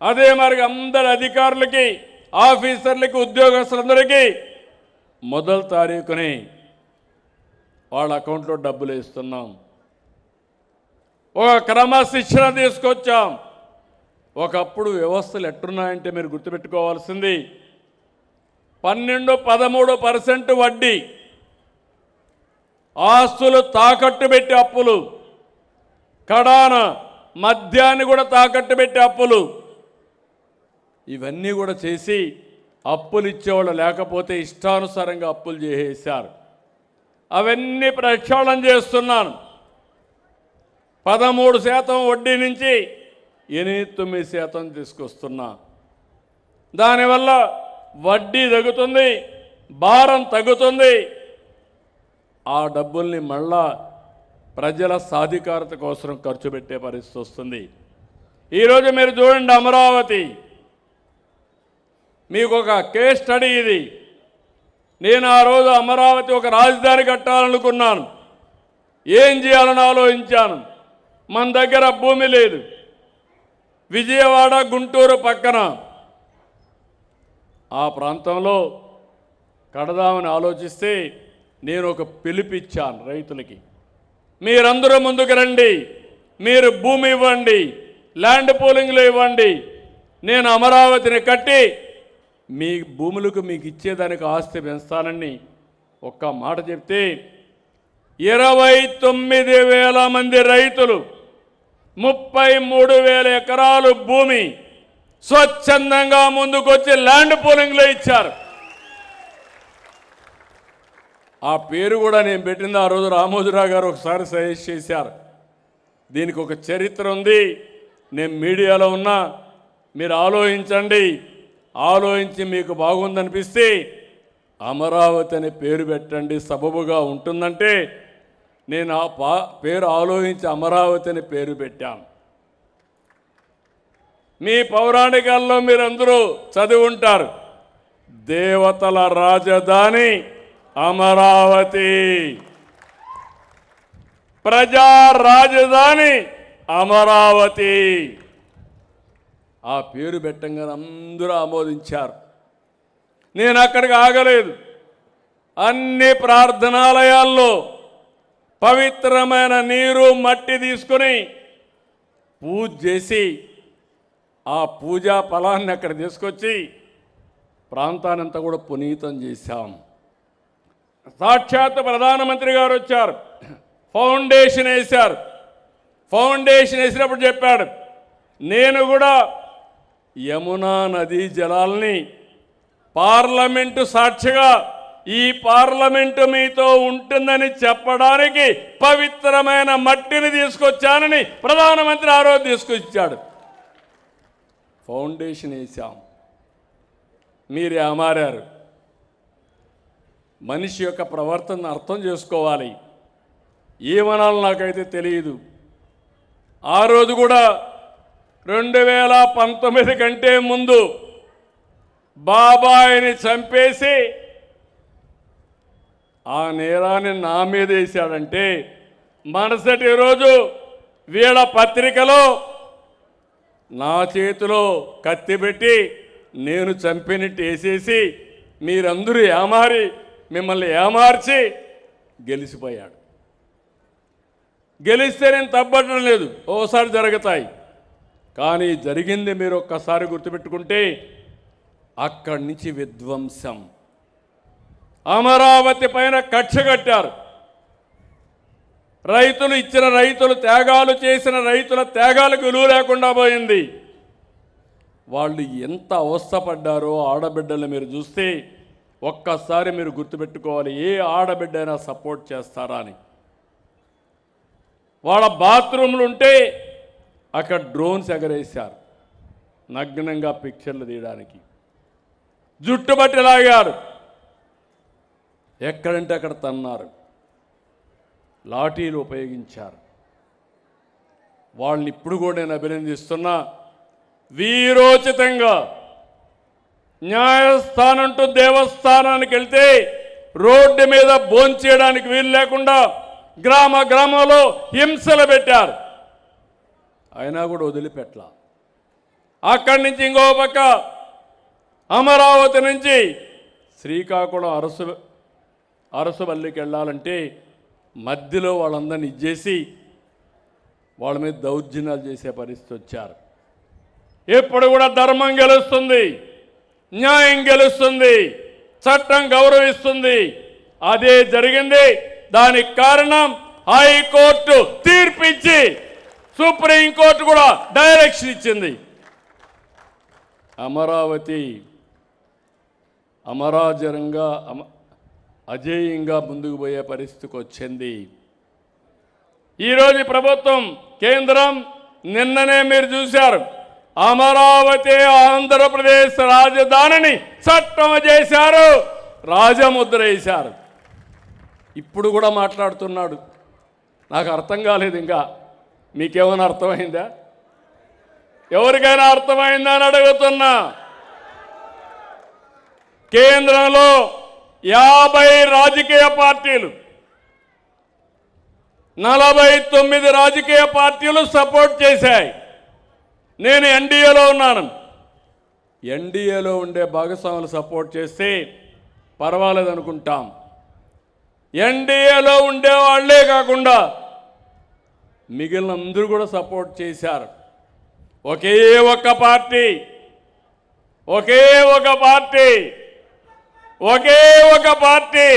A: అదే మరి అందరి అధికారులకి, ఆఫీసర్లకి, ఉద్యోగస్తులందరికీ మొదటి తారీఖుని వాళ్ళ అకౌంట్లో డబ్బులు వేస్తున్నాం. ఒక క్రమశిక్షణ తీసుకొచ్చాం. ఒకప్పుడు వ్యవస్థలు ఎట్టున్నాయంటే మీరు గుర్తుపెట్టుకోవాల్సింది 12-13% వడ్డీ, ఆస్తులు తాకట్టు పెట్టి అప్పులు, కడాన మద్యాన్ని కూడా తాకట్టు పెట్టి అప్పులు, ఇవన్నీ కూడా చేసి అప్పులు ఇచ్చేవాళ్ళు లేకపోతే ఇష్టానుసారంగా అప్పులు చేసేశారు. అవన్నీ ప్రక్షాళన చేస్తున్నాను. 13% వడ్డీ నుంచి 8-9% తీసుకొస్తున్నా. దానివల్ల వడ్డీ తగ్గుతుంది, భారం తగ్గుతుంది. ఆ డబ్బుల్ని మళ్ళా ప్రజల సాధికారత కోసం ఖర్చు పెట్టే పరిస్థితి వస్తుంది. ఈరోజు మీరు చూడండి, అమరావతి మీకు ఒక కేస్ స్టడీ ఇది. నేను ఆ రోజు అమరావతి ఒక రాజధాని కట్టాలనుకున్నాను. ఏం చేయాలని ఆలోచించాను. మన దగ్గర భూమి లేదు, విజయవాడ గుంటూరు పక్కన ఆ ప్రాంతంలో కడదామని ఆలోచిస్తే నేను ఒక పిలుపిచ్చాను రైతులకి, మీరందరూ ముందుకు రండి, మీరు భూమి ఇవ్వండి, ల్యాండ్ పూలింగ్లో ఇవ్వండి, నేను అమరావతిని కట్టి మీ భూములకు మీకు ఇచ్చేదానికి ఆస్తి పెంచుతానని ఒక్క మాట చెప్తే 29,000 మంది రైతులు 33,000 ఎకరాలు భూమి స్వచ్ఛందంగా ముందుకొచ్చి ల్యాండ్ పూలింగ్లో ఇచ్చారు. ఆ పేరు కూడా నేను పెట్టింది ఆ రోజు రామోజీరావు గారు ఒకసారి సజెస్ట్ చేశారు. దీనికి ఒక చరిత్ర ఉంది, నేను మీడియాలో ఉన్నా, మీరు ఆలోచించండి. ఆలోచించి మీకు బాగుందనిపిస్తే అమరావతి అనే పేరు పెట్టండి, సబబుగా ఉంటుందంటే నేను ఆ పేరు ఆలోచించి అమరావతి అని పేరు పెట్టాను. మీ పౌరాణికాల్లో మీరందరూ చదివి ఉంటారు, దేవతల రాజధాని అమరావతి, ప్రజా రాజధాని అమరావతి. ఆ పేరు పెట్టంగానే అందరూ ఆమోదించారు. నేను అక్కడికి ఆగలేదు. అన్ని ప్రార్థనాలయాల్లో పవిత్రమైన నీరు మట్టి తీసుకొని పూజ చేసి ఆ పూజా ఫలాన్ని అక్కడ తీసుకొచ్చి ప్రాంతానంతా కూడా పునీతం చేశాం. సాక్షాత్ ప్రధానమంత్రి గారు వచ్చారు, ఫౌండేషన్ వేశారు. ఫౌండేషన్ వేసినప్పుడు చెప్పాడు, నేను కూడా యమునా నదీ జలాల్ని పార్లమెంటు సాక్షిగా ఈ పార్లమెంటు మీతో ఉంటుందని చెప్పడానికి పవిత్రమైన మట్టిని తీసుకొచ్చానని ప్రధానమంత్రి ఆ రోజు తీసుకొచ్చాడు. ఫౌండేషన్ వేశాం. మీరు ఏమారారు. మనిషి యొక్క ప్రవర్తన అర్థం చేసుకోవాలి. ఏమనాలో నాకైతే తెలియదు. ఆ రోజు కూడా 2019 కంటే ముందు బాబాయిని చంపేసి ఆ నేరాన్ని నా మీద వేశాడంటే మరుసటి రోజు వీళ్ళ పత్రికలో నా చేతిలో కత్తి పెట్టి నేను చంపినట్టు వేసేసి మీరందరూ ఏమారి మిమ్మల్ని ఏమార్చి గెలిచిపోయాడు. గెలిస్తే నేను తప్పటం లేదు, ఓసారి జరుగుతాయి. కానీ జరిగింది మీరు ఒక్కసారి గుర్తుపెట్టుకుంటే అక్కడి నుంచి విధ్వంసం. అమరావతి పైన కక్ష కట్టారు. రైతులు ఇచ్చిన రైతులు త్యాగాలు చేసిన రైతుల త్యాగాలకు విలువ లేకుండా పోయింది. వాళ్ళు ఎంత అవస్థపడ్డారో ఆడబిడ్డలు మీరు చూస్తే ఒక్కసారి మీరు గుర్తుపెట్టుకోవాలి, ఏ ఆడబిడ్డైనా సపోర్ట్ చేస్తారా అని. వాళ్ళ బాత్రూమ్లు ఉంటే అక్కడ డ్రోన్స్ ఎగరేశారు నగ్నంగా పిక్చర్లు తీయడానికి. జుట్టుబట్టి లాగారు, ఎక్కడంటే అక్కడ తన్నారు, లాఠీలు ఉపయోగించారు. వాళ్ళని ఇప్పుడు కూడా నేను అభినందిస్తున్నా. వీరోచితంగా న్యాయస్థానం టు దేవస్థానానికి వెళ్తే రోడ్డు మీద భోంచేయడానికి వీలు లేకుండా గ్రామ గ్రామంలో హింసలు పెట్టారు. అయినా కూడా వదిలిపెట్ల. అక్కడి నుంచి ఇంకో పక్క అమరావతి నుంచి శ్రీకాకుళం అరసువల్లికి వెళ్ళాలంటే మధ్యలో వాళ్ళందరినీ ఇచ్చేసి వాళ్ళ మీద దౌర్జన్యాలు చేసే పరిస్థితి వచ్చారు. ఎప్పుడు కూడా ధర్మం గెలుస్తుంది, న్యాయం గెలుస్తుంది, చట్టం గౌరవిస్తుంది. అదే జరిగింది. దానికి కారణం హైకోర్టు తీర్పిచ్చి సుప్రీంకోర్టు కూడా డైరెక్షన్ ఇచ్చింది. అమరావతి అమరాజరంగా అజేయంగా ముందుకు పోయే పరిస్థితికి వచ్చింది. ఈరోజు ప్రభుత్వం, కేంద్రం నిన్ననే మీరు చూశారు, అమరావతి ఆంధ్రప్రదేశ్ రాజధానిని చట్టం చేశారు, రాజముద్ర వేశారు. ఇప్పుడు కూడా మాట్లాడుతున్నాడు. నాకు అర్థం కాలేదు. ఇంకా మీకేమైనా అర్థమైందా? ఎవరికైనా అర్థమైందా అని అడుగుతున్నా. కేంద్రంలో 50 రాజకీయ పార్టీలు, 49 రాజకీయ పార్టీలు సపోర్ట్ చేశాయి. నేను ఎన్డీఏలో ఉన్నాను. ఎన్డీఏలో ఉండే భాగస్వాములు సపోర్ట్ చేస్తే పర్వాలేదు అనుకుంటాం. ఎన్డీఏలో ఉండే వాళ్లే కాకుండా మిగిలిన అందరూ కూడా సపోర్ట్ చేశారు. ఒకే ఒక పార్టీ, ఒకే ఒక పార్టీ, ఒకే ఒక పార్టీ,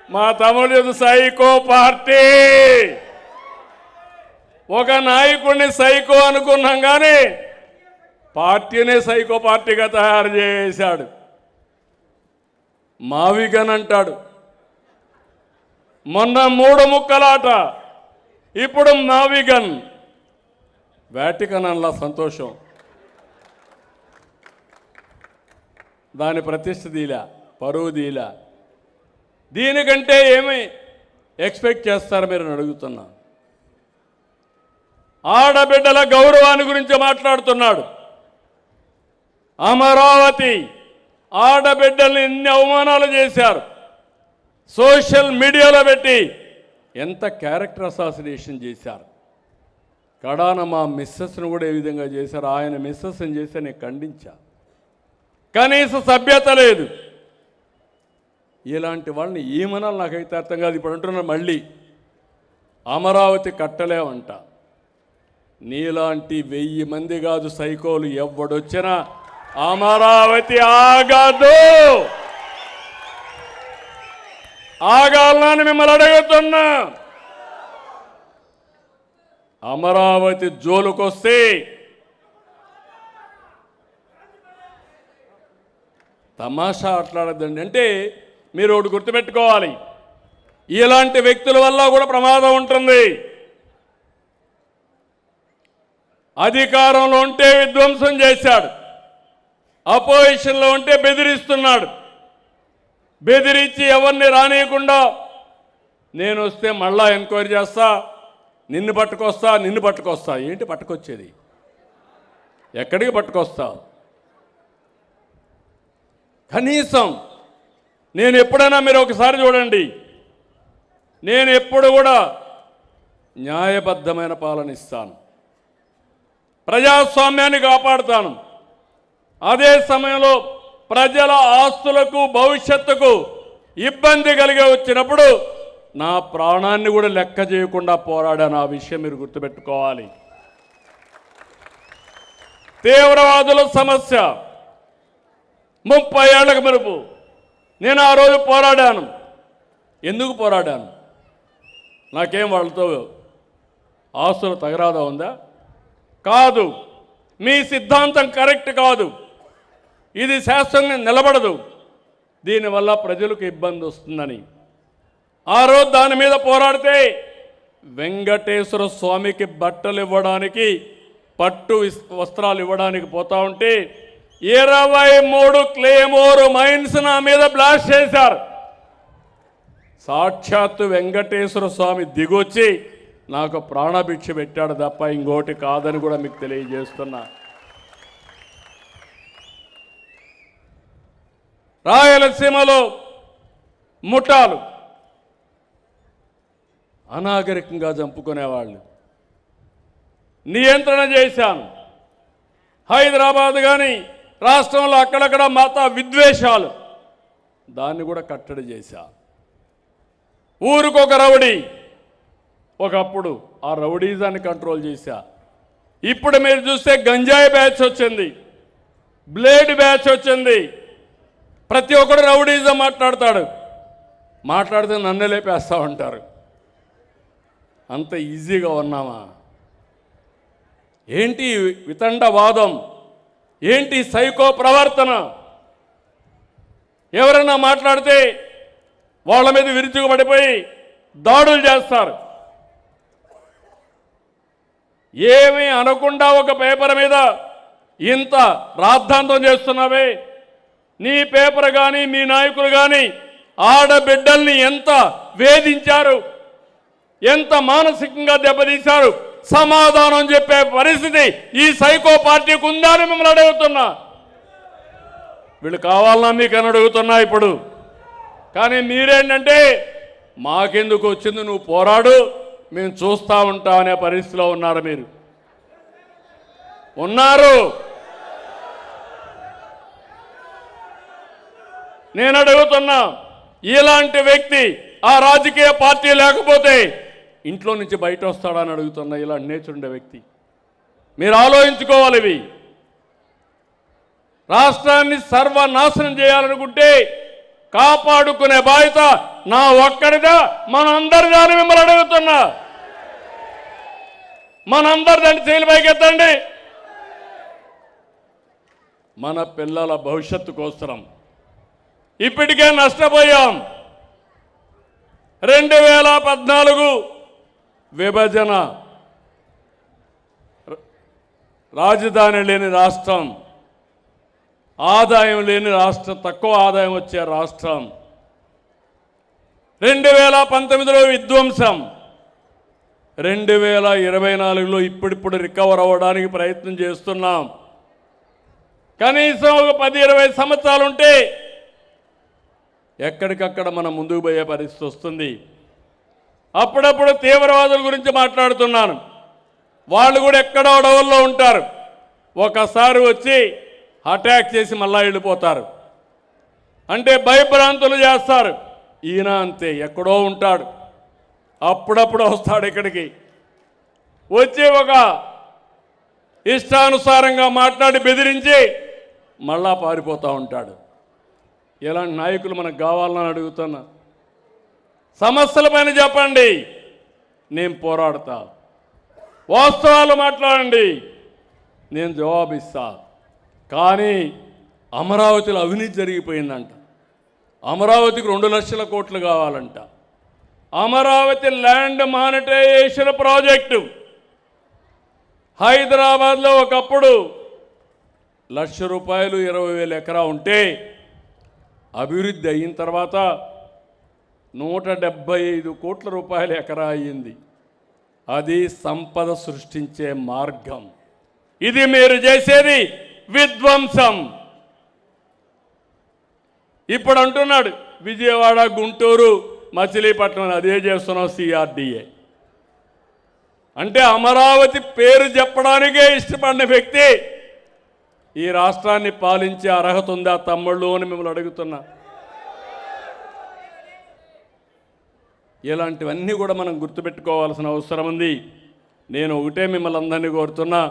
A: మా తమ్ముడు సైకో పార్టీ. ఒక నాయకుడిని సైకో అనుకున్నాం కానీ పార్టీనే సైకో పార్టీగా తయారు చేశాడు. మావిగన్ అంటాడు. మొన్న 3 ముక్కలాట, ఇప్పుడు మావిగన్. వాటికన్ అలా సంతోషం, దాని ప్రతిష్ఠ దీలా, పరువు దీలా. దీనికంటే ఏమి ఎక్స్పెక్ట్ చేస్తారు మీరు అడుగుతున్నా. ఆడబిడ్డల గౌరవాన్ని గురించి మాట్లాడుతున్నాడు. అమరావతి ఆడబిడ్డల్ని ఎన్ని అవమానాలు చేశారు. సోషల్ మీడియాలో పెట్టి ఎంత క్యారెక్టర్ అసాసినేషన్ చేశారు. కడాన మా మిస్సెస్ను కూడా ఏ విధంగా చేశారు. ఆయన మిస్సెస్ని చేస్తే నేను ఖండించా. కనీస సభ్యత లేదు. ఇలాంటి వాళ్ళని ఏమనాలి నాకైతే అర్థం కాదు. ఇప్పుడు అంటున్నా మళ్ళీ అమరావతి కట్టలేమంట. నీలాంటి 1000 మంది కాదు సైకోలు ఎవడొచ్చినా అమరావతి ఆగదు. ఆగాలని మిమ్మల్ని అడుగుతున్నా. అమరావతి జోలుకొస్తే తమాషా ఆటలాడద్దండి. అంటే మీరు ఒకటి గుర్తుపెట్టుకోవాలి, ఇలాంటి వ్యక్తుల వల్ల కూడా ప్రమాదం ఉంటుంది. అధికారంలో ఉంటే విధ్వంసం చేశాడు, అపోజిషన్లో ఉంటే బెదిరిస్తున్నాడు. బెదిరించి ఎవరిని రానియకుండా నేను వస్తే మళ్ళా ఎంక్వైరీ చేస్తా, నిన్ను పట్టుకొస్తా. ఏంటి పట్టుకొచ్చేది? ఎక్కడికి పట్టుకొస్తా? కనీసం నేను ఎప్పుడైనా మీరు ఒకసారి చూడండి, నేను ఎప్పుడు కూడా న్యాయబద్ధమైన పాలన ఇస్తాను, ప్రజాస్వామ్యాన్ని కాపాడుతాను. అదే సమయంలో ప్రజల ఆస్తులకు భవిష్యత్తుకు ఇబ్బంది కలిగి వచ్చినప్పుడు నా ప్రాణాన్ని కూడా లెక్క చేయకుండా పోరాడాను. ఆ విషయం మీరు గుర్తుపెట్టుకోవాలి. తీవ్రవాదుల సమస్య 30 ఏళ్లకు మెరుపు నేను ఆ రోజు పోరాడాను. ఎందుకు పోరాడాను? నాకేం వాళ్ళతో ఆస్తుల తగరాదా ఉందా? కాదు. మీ సిద్ధాంతం కరెక్ట్ కాదు, ఇది శాస్త్రంగా నిలబడదు, దీనివల్ల ప్రజలకు ఇబ్బంది వస్తుందని ఆ రోజు దాని మీద పోరాడితే వెంకటేశ్వర స్వామికి బట్టలు ఇవ్వడానికి, పట్టు వస్త్రాలు ఇవ్వడానికి పోతా ఉంటే 23 క్లేమోర్ మైన్స్ నా మీద బ్లాస్ట్ చేశారు. సాక్షాత్తు వెంకటేశ్వర స్వామి దిగొచ్చి నాకు ప్రాణభిక్ష పెట్టాడు తప్ప ఇంకోటి కాదని కూడా మీకు తెలియజేస్తున్నా. రాయలసీమలో ముఠాలు అనాగరికంగా చంపుకునేవాళ్ళు నియంత్రణ చేశాను. హైదరాబాద్ కానీ రాష్ట్రంలో అక్కడక్కడ మత విద్వేషాలు, దాన్ని కూడా కట్టడి చేశా. ఊరికొక రౌడీ, ఒకప్పుడు ఆ రౌడీజాన్ని కంట్రోల్ చేశా. ఇప్పుడు మీరు చూస్తే గంజాయి బ్యాచ్ వచ్చింది, బ్లేడ్ బ్యాచ్ వచ్చింది. ప్రతి ఒక్కడు రౌడీజం మాట్లాడతాడు, మాట్లాడితే నన్ను లేపేస్తా ఉంటారు. అంత ఈజీగా ఉన్నామా? ఏంటి వితండవాదం, ఏంటి సైకో ప్రవర్తన? ఎవరైనా మాట్లాడితే వాళ్ళ మీద విరుచుకుపడిపోయి దాడులు చేస్తారు. ఏమీ అనకుండా ఒక పేపర్ మీద ఇంత రాద్ధాంతం చేస్తున్నావే, నీ పేపర్ కానీ మీ నాయకులు కానీ ఆడబిడ్డల్ని ఎంత వేధించారు, ఎంత మానసికంగా దెబ్బతీశారు, సమాధానం చెప్పే పరిస్థితి ఈ సైకో పార్టీకి ఉందా అని మిమ్మల్ని అడుగుతున్నా. వీళ్ళు కావాలన్నా మీకు అని అడుగుతున్నా ఇప్పుడు. కానీ మీరేంటంటే మాకెందుకు వచ్చింది, నువ్వు పోరాడు, మేము చూస్తూ ఉంటాం అనే పరిస్థితిలో ఉన్నారు. మీరు ఉన్నారు. నేను అడుగుతున్నా, ఇలాంటి వ్యక్తి ఆ రాజకీయ పార్టీ లేకపోతే ఇంట్లో నుంచి బయట వస్తాడని అడుగుతున్నా. ఇలాంటి నేచర్ ఉండే వ్యక్తి మీరు ఆలోచించుకోవాలి. ఇవి రాష్ట్రాన్ని సర్వనాశనం చేయాలనుకుంటే కాపాడుకునే బాధ్యత నా ఒక్కడిదా, మనందరిదా అని మిమ్మల్ని అడుగుతున్నా. మనందరి దాన్ని చేయలు పైకెత్తండి. మన పిల్లల భవిష్యత్తు కోసం ఇప్పటికే నష్టపోయాం. 2014 విభజన, రాజధాని లేని రాష్ట్రం, ఆదాయం లేని రాష్ట్రం, తక్కువ ఆదాయం వచ్చే రాష్ట్రం. 2019లో విధ్వంసం, 2024లో ఇప్పుడిప్పుడు రికవర్ అవ్వడానికి ప్రయత్నం చేస్తున్నాం. కనీసం ఒక 10-20 సంవత్సరాలు ఉంటే ఎక్కడికక్కడ మనం ముందుకు పోయే పరిస్థితి వస్తుంది. అప్పుడప్పుడు తీవ్రవాదుల గురించి మాట్లాడుతున్నాను. వాళ్ళు కూడా ఎక్కడో అడవుల్లో ఉంటారు, ఒకసారి వచ్చి అటాక్ చేసి మళ్ళా వెళ్ళిపోతారు. అంటే భయభ్రాంతులు చేస్తారు. ఈయన అంతే, ఎక్కడో ఉంటాడు, అప్పుడప్పుడు వస్తాడు ఇక్కడికి, వచ్చి ఒక ఇష్టానుసారంగా మాట్లాడి బెదిరించి మళ్ళా పారిపోతూ ఉంటాడు. ఇలాంటి నాయకులు మనకు కావాలని అడుగుతున్నా. సమస్యలపైన చెప్పండి, నేను పోరాడతా. వాస్తవాలు మాట్లాడండి, నేను జవాబిస్తా. కానీ అమరావతిలో అవినీతి జరిగిపోయిందంట. అమరావతికి 2 లక్షల కోట్లు కావాలంట. అమరావతి ల్యాండ్ మానిటైజేషన్ ప్రాజెక్టు హైదరాబాద్లో ఒకప్పుడు ₹1,00,000 20,000 ఎకరా ఉంటే అభివృద్ధి అయిన తర్వాత 175 కోట్ల రూపాయల ఎకరా అయ్యింది. అది సంపద సృష్టించే మార్గం. ఇది మీరు చేసేది విధ్వంసం. ఇప్పుడు అంటున్నాడు విజయవాడ, గుంటూరు, మచిలీపట్నం అదే చేస్తున్నాం. CRDA అంటే అమరావతి పేరు చెప్పడానికే ఇష్టపడిన వ్యక్తి ఈ రాష్ట్రాన్ని పాలించే అర్హత ఉందా తమ్ముళ్ళు అని మిమ్మల్ని అడుగుతున్నా. ఇలాంటివన్నీ కూడా మనం గుర్తుపెట్టుకోవాల్సిన అవసరం ఉంది. నేను ఒకటే మిమ్మల్ని అందరినీ కోరుతున్నా,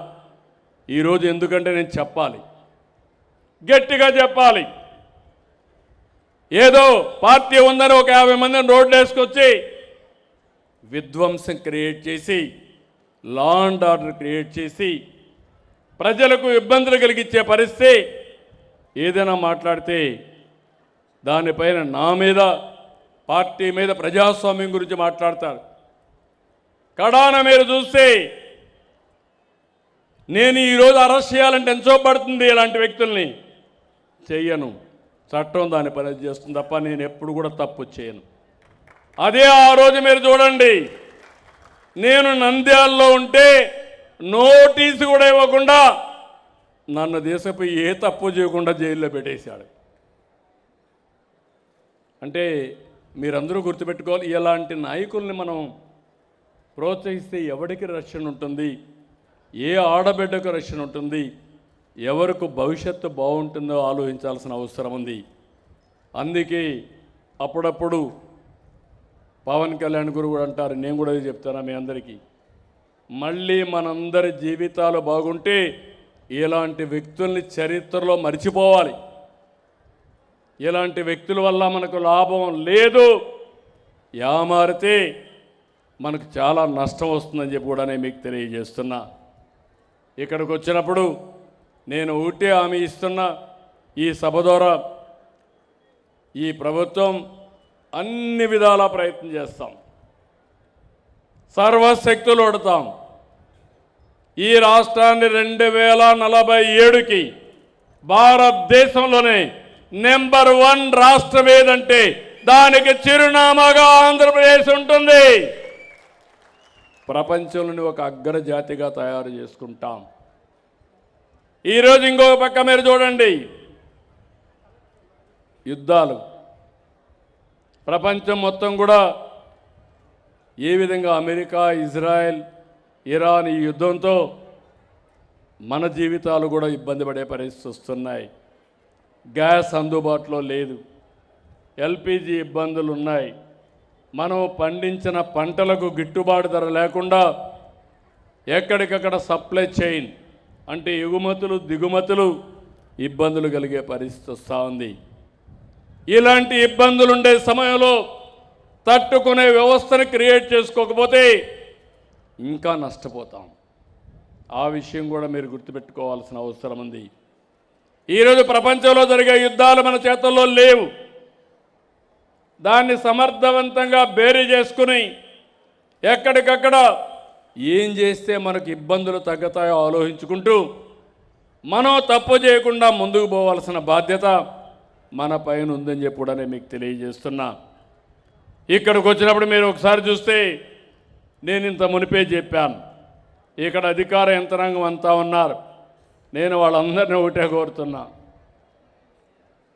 A: ఈరోజు ఎందుకంటే నేను చెప్పాలి, గట్టిగా చెప్పాలి. ఏదో పార్టీ ఉందని ఒక 50 మందిని రోడ్లు వేసుకొచ్చి విధ్వంసం క్రియేట్ చేసి, లా అండ్ ఆర్డర్ క్రియేట్ చేసి, ప్రజలకు ఇబ్బందులు కలిగించే పరిస్థితి ఏదైనా మాట్లాడితే దానిపైన నా మీద, పార్టీ మీద, ప్రజాస్వామ్యం గురించి మాట్లాడతారు. కడాన మీరు చూస్తే నేను ఈరోజు అరెస్ట్ చేయాలంటే ఎంతో పడుతుంది. ఇలాంటి వ్యక్తుల్ని చెయ్యను, చట్టం దాని పని చేస్తుంది తప్ప నేను ఎప్పుడు కూడా తప్పు చేయను. అదే ఆ రోజు మీరు చూడండి, నేను నంద్యాలలో ఉంటే నోటీసు కూడా ఇవ్వకుండా నన్ను దేశపై ఏ తప్పు చేయకుండా జైల్లో పెట్టేశాడు. అంటే మీరందరూ గుర్తుపెట్టుకోవాలి, ఇలాంటి నాయకుల్ని మనం ప్రోత్సహిస్తే ఎవరికి రక్షణ ఉంటుంది, ఏ ఆడబిడ్డకు రక్షణ ఉంటుంది, ఎవరికి భవిష్యత్తు బాగుంటుందో ఆలోచించాల్సిన అవసరం ఉంది. అందుకే అప్పుడప్పుడు పవన్ కళ్యాణ్ గురు కూడా అంటారు, నేను కూడా చెప్తాను మీ అందరికీ, మళ్ళీ మనందరి జీవితాలు బాగుంటే ఇలాంటి వ్యక్తుల్ని చరిత్రలో మర్చిపోవాలి. ఇలాంటి వ్యక్తుల వల్ల మనకు లాభం లేదు, యామారితే మనకు చాలా నష్టం వస్తుందని చెప్పి కూడా నేను మీకు తెలియజేస్తున్నా. ఇక్కడికి వచ్చినప్పుడు నేను ఒకటే హామీ ఇస్తున్నా, ఈ సభ ద్వారా ఈ ప్రభుత్వం అన్ని విధాల ప్రయత్నం చేస్తాం, సర్వశక్తులు ఒడతాం. ఈ రాష్ట్రాన్ని 2047కి భారతదేశంలోనే నెంబర్ 1 రాష్ట్రం ఏదంటే దానికి చిరునామాగా ఆంధ్రప్రదేశ్ ఉంటుంది. ప్రపంచంలోని ఒక అగ్రజాతిగా తయారు చేసుకుంటాం. ఈరోజు ఇంకొక పక్క మీరు చూడండి, యుద్ధాలు ప్రపంచం మొత్తం కూడా ఏ విధంగా అమెరికా, ఇజ్రాయెల్, ఇరాన్ ఈ యుద్ధంతో మన జీవితాలు కూడా ఇబ్బంది పడే పరిస్థితి వస్తున్నాయి. గ్యాస్ అందుబాటులో లేదు, ఎల్పిజి ఇబ్బందులు ఉన్నాయి. మనం పండించిన పంటలకు గిట్టుబాటు ధర లేకుండా ఎక్కడికక్కడ సప్లై చైన్ అంటే ఎగుమతులు దిగుమతులు ఇబ్బందులు కలిగే పరిస్థితి వస్తూ ఉంది. ఇలాంటి ఇబ్బందులు ఉండే సమయంలో తట్టుకునే వ్యవస్థను క్రియేట్ చేసుకోకపోతే ఇంకా నష్టపోతాం. ఆ విషయం కూడా మీరు గుర్తుపెట్టుకోవాల్సిన అవసరం ఉంది. ఈరోజు ప్రపంచంలో జరిగే యుద్ధాలు మన చేతుల్లో లేవు. దాన్ని సమర్థవంతంగా బేరీ చేసుకుని ఎక్కడికక్కడ ఏం చేస్తే మనకు ఇబ్బందులు తగ్గుతాయో ఆలోచించుకుంటూ మనం తప్పు చేయకుండా ముందుకు పోవాల్సిన బాధ్యత మన పైన ఉందని చెప్పి కూడా నేను మీకు తెలియజేస్తున్నా. ఇక్కడికి వచ్చినప్పుడు మీరు ఒకసారి చూస్తే నేను ఇంత మునిపే చెప్పాను, ఇక్కడ అధికార యంత్రాంగం అంతా ఉన్నారు. నేను వాళ్ళందరినీ ఒకటే కోరుతున్నా,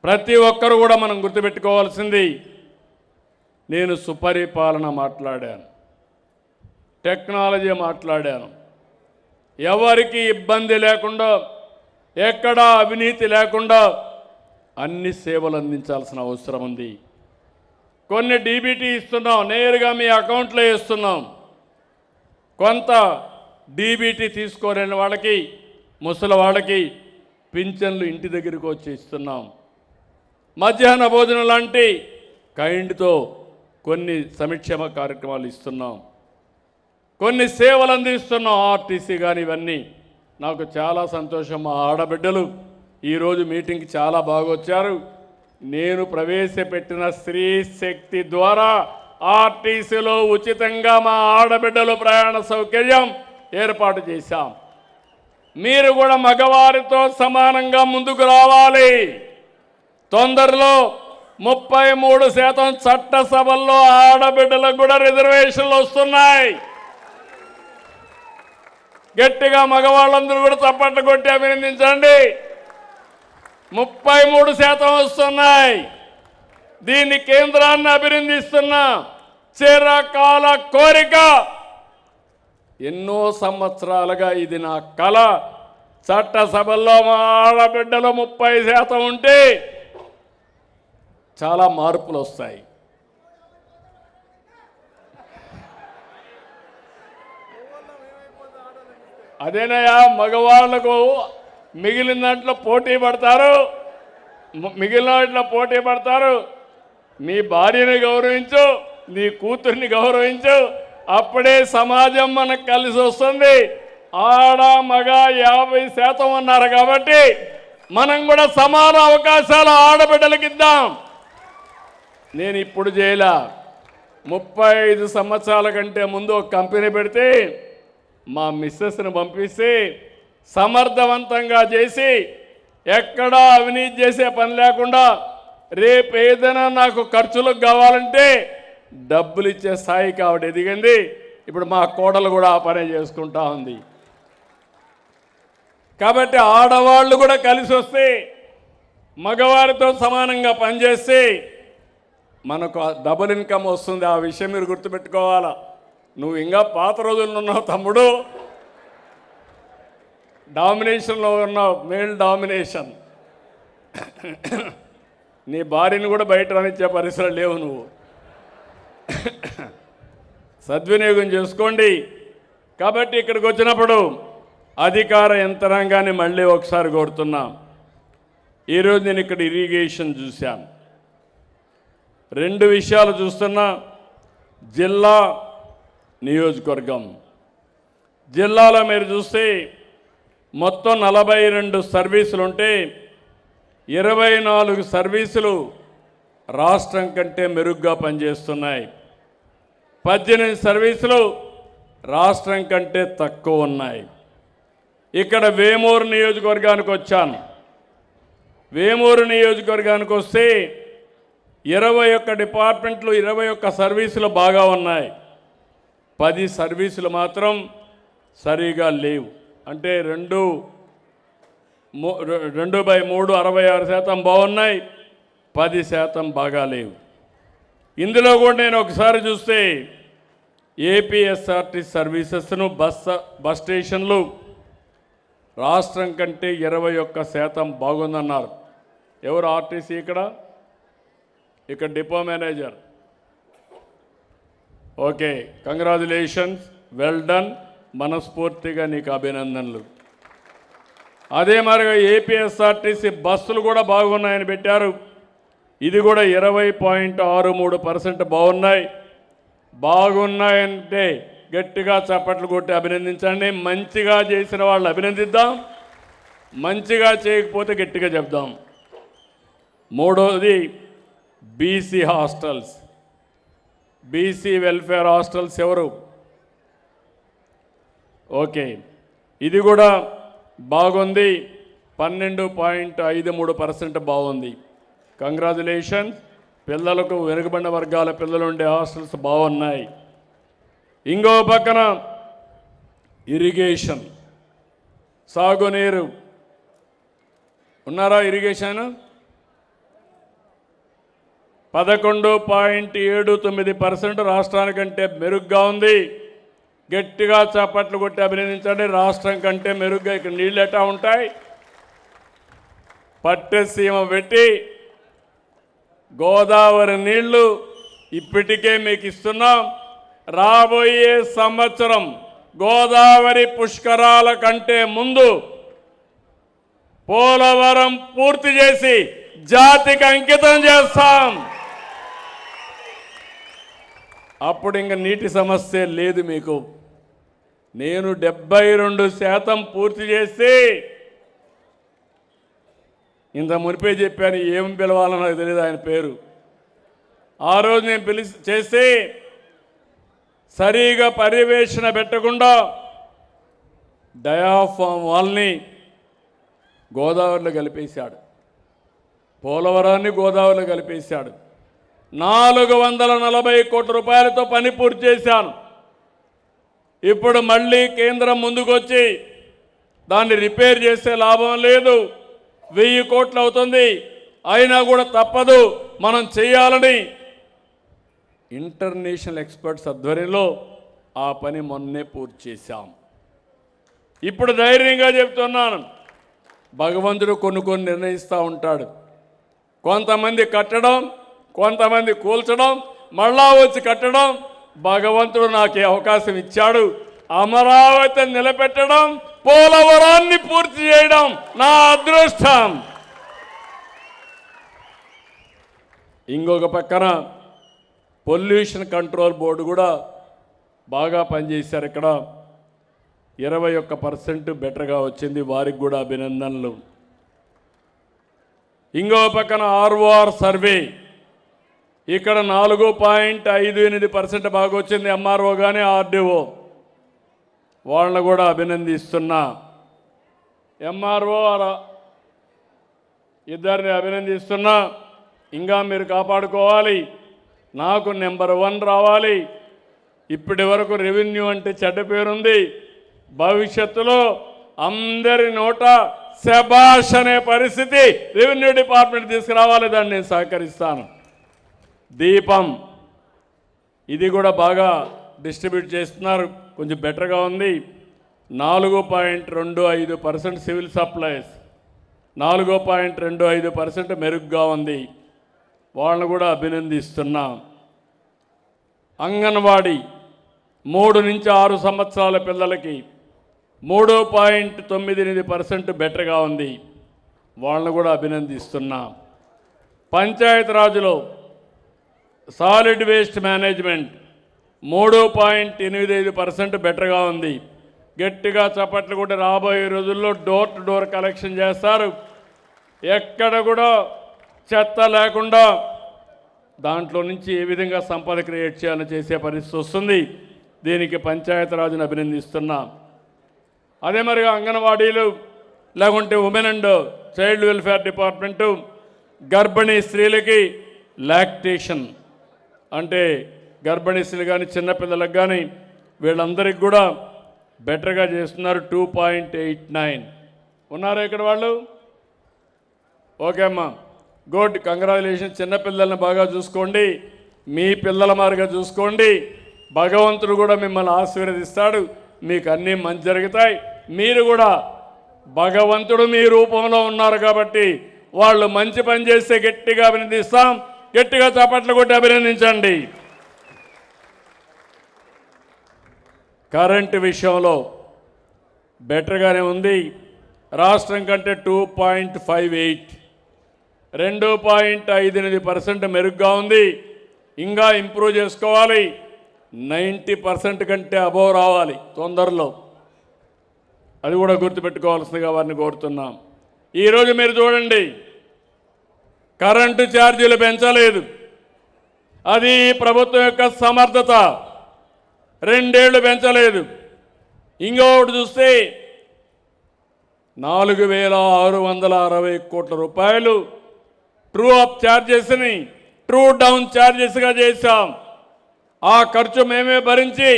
A: ప్రతి ఒక్కరు కూడా మనం గుర్తుపెట్టుకోవాల్సింది, నేను సుపరిపాలన మాట్లాడాను, టెక్నాలజీ మాట్లాడాను. ఎవరికి ఇబ్బంది లేకుండా, ఎక్కడా అవినీతి లేకుండా అన్ని సేవలు అందించాల్సిన అవసరం ఉంది. కొన్ని డీబీటీ ఇస్తున్నాం, నేరుగా మీ అకౌంట్లో ఇస్తున్నాం. కొంత డీబీటీ తీసుకోలేని వాళ్ళకి, ముసలి వాళ్ళకి పింఛన్లు ఇంటి దగ్గరికి వచ్చి ఇస్తున్నాం. మధ్యాహ్న భోజనం లాంటి కైండ్తో కొన్ని సంక్షేమ కార్యక్రమాలు ఇస్తున్నాం. కొన్ని సేవలు అందిస్తున్నాం, ఆర్టీసీ కానీ. ఇవన్నీ నాకు చాలా సంతోషం. మా ఆడబిడ్డలు ఈరోజు మీటింగ్కి చాలా బాగా వచ్చారు. నేను ప్రవేశపెట్టిన స్త్రీ శక్తి ద్వారా ఆర్టీసీలో ఉచితంగా మా ఆడబిడ్డలు ప్రయాణ సౌకర్యం ఏర్పాటు చేశాం. మీరు కూడా మగవారితో సమానంగా ముందుకు రావాలి. తొందరలో 33% చట్టసభల్లో ఆడబిడ్డలకు కూడా రిజర్వేషన్లు వస్తున్నాయి. గట్టిగా మగవాళ్ళందరూ కూడా చప్పట్లు కొట్టి అభినందించండి. 33% వస్తున్నాయి. దీన్ని కేంద్రాన్ని అభినందిస్తున్నా. చిరకాల కోరిక ఎన్నో సంవత్సరాలుగా ఇది నా కల. చట్టసభల్లో మా ఆడబిడ్డలు 30% ఉంటే చాలా మార్పులు వస్తాయి. అదేనయ్యా, మగవాళ్లకు మిగిలిన దాంట్లో పోటీ పడతారు, మీ భార్యని గౌరవించు, నీ కూతుర్ని గౌరవించు, అప్పుడే సమాజం మనకు కలిసి వస్తుంది. ఆడ మగ 50% ఉన్నారు కాబట్టి మనం కూడా సమాన అవకాశాలు ఆడబిడ్డలకి ఇద్దాం. నేను ఇప్పుడు చేయలా, 35 సంవత్సరాల కంటే ముందు ఒక కంపెనీ పెడితే మా మిస్సెస్ని పంపిస్తే సమర్థవంతంగా చేసి ఎక్కడా అవినీతి చేసే పని లేకుండా రేపు ఏదైనా నాకు ఖర్చులకు కావాలంటే డబ్బులు ఇచ్చే స్థాయికి ఆవిడ ఎదిగింది. ఇప్పుడు మా కోడలు కూడా ఆ పని చేసుకుంటా ఉంది. కాబట్టి ఆడవాళ్ళు కూడా కలిసి వస్తే మగవారితో సమానంగా పనిచేస్తే మనకు డబుల్ ఇన్కమ్ వస్తుంది. ఆ విషయం మీరు గుర్తుపెట్టుకోవాలా. నువ్వు ఇంకా పాత రోజుల్లో ఉన్నావు తమ్ముడు, డామినేషన్లో ఉన్నావు, మేల్ డామినేషన్. నీ భార్యను కూడా బయట రానిచ్చే పరిస్థితులు లేవు. నువ్వు సద్వినియోగం చేసుకోండి. కాబట్టి ఇక్కడికి వచ్చినప్పుడు అధికార యంత్రాంగాన్ని మళ్ళీ ఒకసారి కోరుతున్నాం. ఈరోజు నేను ఇక్కడ ఇరిగేషన్ చూశాను, 2 విషయాలు చూస్తున్నా. జిల్లా, నియోజకవర్గం. జిల్లాలో మీరు చూస్తే మొత్తం 42 సర్వీసులు ఉంటే 24 సర్వీసులు రాష్ట్రం కంటే మెరుగ్గా పనిచేస్తున్నాయి. 18 సర్వీసులు రాష్ట్రం కంటే తక్కువ ఉన్నాయి. ఇక్కడ వేమూరు నియోజకవర్గానికి వచ్చాను. వేమూరు నియోజకవర్గానికి వస్తే 21 డిపార్ట్మెంట్లు, 21 సర్వీసులు బాగా ఉన్నాయి. 10 సర్వీసులు మాత్రం సరిగా లేవు. అంటే 2/3 66% బాగున్నాయి, 10% బాగా లేవు. ఇందులో కూడా నేను ఒకసారి చూస్తే ఏపీఎస్ఆర్టీ సర్వీసెస్ను బస్ స్టేషన్లు రాష్ట్రం కంటే 21% బాగుందన్నారు. ఎవరు ఆర్టీసీ? ఇక్కడ depot manager. Okay, congratulations, well done, మనస్ఫూర్తిగా నీకు అభినందనలు. అదే మరిగా ఏపీఎస్ఆర్టీసీ బస్సులు కూడా బాగున్నాయని పెట్టారు. ఇది కూడా 20.63% బాగున్నాయి. బాగున్నాయంటే గట్టిగా చప్పట్లు కొట్టి అభినందించండి. మంచిగా చేసిన వాళ్ళు అభినందిద్దాం, మంచిగా చేయకపోతే గట్టిగా చెప్దాం. మూడోది BC hostels, BC welfare hostels ఎవరు? ఓకే, ఇది కూడా బాగుంది, 12.53% బాగుంది. కంగ్రాచులేషన్స్. పిల్లలకు వెనుకబడిన వర్గాల పిల్లలు ఉండే హాస్టల్స్ బాగున్నాయి. ఇంకో పక్కన ఇరిగేషన్, సాగునీరు ఉన్నారా? ఇరిగేషన్ 11.79% రాష్ట్రానికంటే మెరుగ్గా ఉంది. గట్టిగా చప్పట్లు కొట్టి అభినందించండి. రాష్ట్రం కంటే మెరుగ్గా ఇక్కడ నీళ్ళు ఎట్టా ఉంటాయి? పట్టెసీమ పెట్టి గోదావరి నీళ్లు ఇప్పటికే మీకు ఇస్తున్నాం. రాబోయే సంవత్సరం గోదావరి పుష్కరాల కంటే ముందు పోలవరం పూర్తి చేసి జాతికి అంకితం చేస్తాం. అప్పుడు ఇంక నీటి సమస్య లేదు మీకు. నేను 72% పూర్తి చేసి, ఇంత మునిపే చెప్పాను, ఏం పిలవాలో నాకు తెలియదు ఆయన పేరు. ఆ రోజు నేను చేసి సరిగా పర్యవేక్షణ పెట్టకుండా డయాఫామ్ వాల్ని గోదావరిలో కలిపేశాడు, పోలవరాన్ని గోదావరిలో కలిపేశాడు. 440 కోట్ల రూపాయలతో పని పూర్తి చేశాను. ఇప్పుడు మళ్ళీ కేంద్రం ముందుకొచ్చి దాన్ని రిపేర్ చేసే లాభం లేదు, 1000 కోట్లు అవుతుంది. అయినా కూడా తప్పదు, మనం చేయాలని ఇంటర్నేషనల్ ఎక్స్పర్ట్స్ ఆధ్వర్యంలో ఆ పని మొన్నే పూర్తి చేశాం. ఇప్పుడు ధైర్యంగా చెప్తున్నాను, భగవంతుడు కొన్ని నిర్ణయిస్తూ ఉంటాడు. కొంతమంది కట్టడం, కొంతమంది కూల్చడం, మళ్ళా వచ్చి కట్టడం. భగవంతుడు నాకు ఈ అవకాశం ఇచ్చాడు. అమరావతిని నిలబెట్టడం, పోలవరాన్ని పూర్తి చేయడం నా అదృష్టం. ఇంకొక పక్కన పొల్యూషన్ కంట్రోల్ బోర్డు కూడా బాగా పనిచేశారు. ఇక్కడ 21% బెటర్గా వచ్చింది, వారికి కూడా అభినందనలు. ఇంకో పక్కన ఆర్ఓఆర్ సర్వే ఇక్కడ 4.58% బాగా వచ్చింది. ఎంఆర్ఓ కానీ ఆర్డీఓ వాళ్ళని కూడా అభినందిస్తున్నా. ఎంఆర్ఓ ఇద్దరిని అభినందిస్తున్నా. ఇంకా మీరు కాపాడుకోవాలి, నాకు నెంబర్ 1 రావాలి. ఇప్పటి వరకు రెవెన్యూ అంటే చెడ్డ పేరుంది. భవిష్యత్తులో అందరి నోట శబాష్ అనే పరిస్థితి రెవెన్యూ డిపార్ట్మెంట్ తీసుకురావాలి. దాన్ని నేను సహకరిస్తాను. దీపం ఇది కూడా బాగా డిస్ట్రిబ్యూట్ చేస్తున్నారు, కొంచెం బెటర్గా ఉంది. 4.25% సివిల్ సప్లైస్, 4.25% మెరుగ్గా ఉంది. వాళ్ళని కూడా అభినందిస్తున్నా. అంగన్వాడీ 3 నుంచి 6 సంవత్సరాల పిల్లలకి 3.98% బెటర్గా ఉంది. వాళ్ళని కూడా అభినందిస్తున్నా. పంచాయతీరాజ్లో సాలిడ్ వేస్ట్ మేనేజ్మెంట్ 3.85% బెటర్గా ఉంది. గట్టిగా చప్పట్లు కూడా రాబోయే రోజుల్లో డోర్ టు డోర్ కలెక్షన్ చేస్తారు. ఎక్కడ కూడా చెత్త లేకుండా దాంట్లో నుంచి ఏ విధంగా సంపద క్రియేట్ చేయాలని చేసే పరిస్థితి వస్తుంది. దీనికి పంచాయతీరాజ్ని అభినందిస్తున్నా. అదే మరిగా అంగన్వాడీలు లేకుంటే women and child welfare department గర్భిణీ స్త్రీలకి లాక్టేషన్ అంటే గర్భిణీ స్త్రీలు కానీ చిన్నపిల్లలకు కానీ వీళ్ళందరికీ కూడా బెటర్గా చేస్తున్నారు. 2.89 ఉన్నారా ఇక్కడ వాళ్ళు? ఓకే అమ్మా, గుడ్, కంగ్రాచులేషన్. చిన్నపిల్లల్ని బాగా చూసుకోండి, మీ పిల్లల మారిగా చూసుకోండి. భగవంతుడు కూడా మిమ్మల్ని ఆశీర్వదిస్తాడు, మీకు అన్నీ మంచి జరుగుతాయి. మీరు కూడా భగవంతుడు మీ రూపంలో ఉన్నారు కాబట్టి వాళ్ళు మంచి పని చేస్తే గట్టిగా అభినందిస్తాం. గట్టిగా చప్పట్లు కొట్టి అభినందించండి. కరెంటు విషయంలో బెటర్గానే ఉంది. రాష్ట్రం కంటే 2.58, 2.58% మెరుగ్గా ఉంది. ఇంకా ఇంప్రూవ్ చేసుకోవాలి. 90% కంటే అబోవ్ రావాలి తొందరలో. అది కూడా గుర్తుపెట్టుకోవాల్సిందిగా వారిని కోరుతున్నాం. ఈరోజు మీరు చూడండి, కరెంటు ఛార్జీలు పెంచలేదు. అది ప్రభుత్వం యొక్క సమర్థత. 2 ఏళ్ళు పెంచలేదు. ఇంకొకటి చూస్తే 4,660 కోట్ల రూపాయలు ట్రూ అప్ ఛార్జెస్ని ట్రూ డౌన్ ఛార్జెస్గా చేశాం. ఆ ఖర్చు మేమే భరించి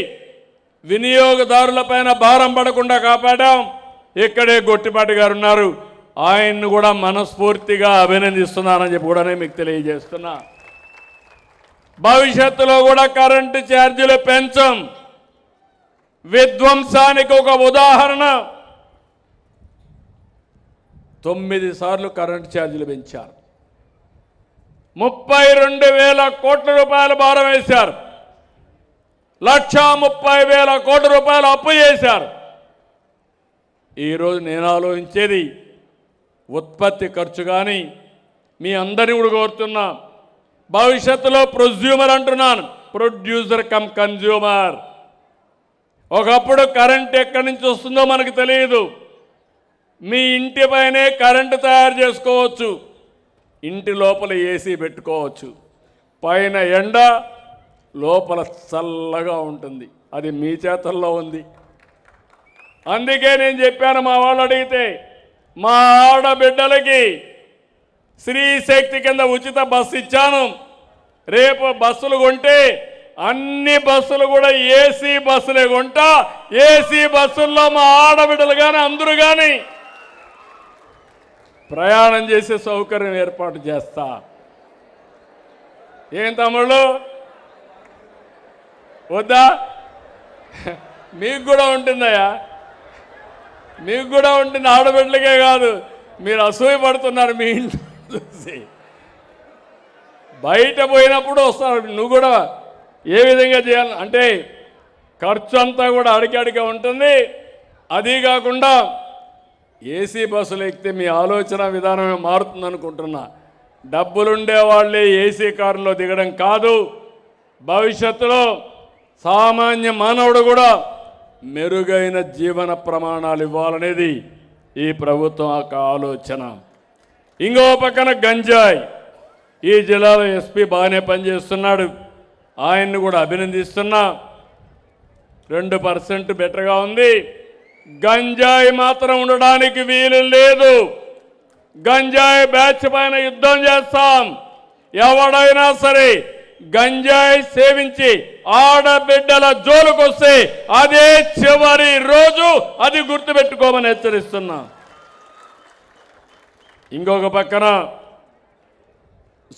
A: వినియోగదారులపైన భారం పడకుండా కాపాడాం. ఇక్కడే గొట్టిపాటి గారు ఉన్నారు, ఆయన్ను కూడా మనస్ఫూర్తిగా అభినందిస్తున్నానని చెప్పి కూడా మీకు తెలియజేస్తున్నా. భవిష్యత్తులో కూడా కరెంటు ఛార్జీలు పెంచం. విధ్వంసానికి ఒక ఉదాహరణ, 9 సార్లు కరెంటు ఛార్జీలు పెంచారు. 32,000 కోట్ల రూపాయలు భారం వేశారు. 1,30,000 కోట్ల రూపాయలు అప్పు చేశారు. ఈరోజు నేను ఆలోచించేది ఉత్పత్తి ఖర్చు. కానీ మీ అందరినీ కూడా కోరుతున్నా, భవిష్యత్తులో ప్రొజ్యూమర్ అంటున్నాను, ప్రొడ్యూసర్ కమ్ కన్జ్యూమర్. ఒకప్పుడు కరెంట్ ఎక్కడి నుంచి వస్తుందో మనకు తెలియదు. మీ ఇంటి పైనే కరెంటు తయారు చేసుకోవచ్చు, ఇంటి లోపల ఏసీ పెట్టుకోవచ్చు. పైన ఎండ, లోపల చల్లగా ఉంటుంది. అది మీ చేతల్లో ఉంది. అందుకే నేను చెప్పాను, మా వాళ్ళు అడిగితే మా ఆడబిడ్డలకి స్త్రీ శక్తి కింద ఉచిత బస్సు ఇచ్చాను. రేపు బస్సులు కొంటే అన్ని బస్సులు కూడా ఏసీ బస్సులే కొంటా. ఏసీ బస్సుల్లో మా ఆడబిడ్డలు కానీ అందరూ కానీ ప్రయాణం చేసే సౌకర్యం ఏర్పాటు చేస్తా. ఏం తమ్ముళ్ళు వద్దా? మీకు కూడా ఉంటుందయ్యా, మీకు కూడా ఉంటుంది. ఆడబిడ్డలకే కాదు, మీరు అసూయ పడుతున్నారు మీ ఇంట్లో చూసి. బయట పోయినప్పుడు వస్తారు. నువ్వు కూడా ఏ విధంగా చేయాలి అంటే ఖర్చు అంతా కూడా అడిగడిగా ఉంటుంది. అది కాకుండా ఏసీ బస్సులు ఎక్కితే మీ ఆలోచన విధానమే మారుతుంది అనుకుంటున్నా. డబ్బులుండే వాళ్ళే ఏసీ కారులో దిగడం కాదు, భవిష్యత్తులో సామాన్య మానవుడు కూడా మెరుగైన జీవన ప్రమాణాలు ఇవ్వాలనేది ఈ ప్రభుత్వం యొక్క ఆలోచన. ఇంకో పక్కన గంజాయి. ఈ జిల్లాలో ఎస్పీ బాగానే పనిచేస్తున్నాడు, ఆయన్ని కూడా అభినందిస్తున్నా. 2% బెటర్గా ఉంది. గంజాయి మాత్రం ఉండడానికి వీలు లేదు. గంజాయి బ్యాచ్ పైన యుద్ధం చేస్తాం. ఎవడైనా సరే గంజాయి సేవించి ఆడబిడ్డల జోలుకొస్తే అదే చివరి రోజు, అది గుర్తుపెట్టుకోమని హెచ్చరిస్తున్నా. ఇంకొక పక్కన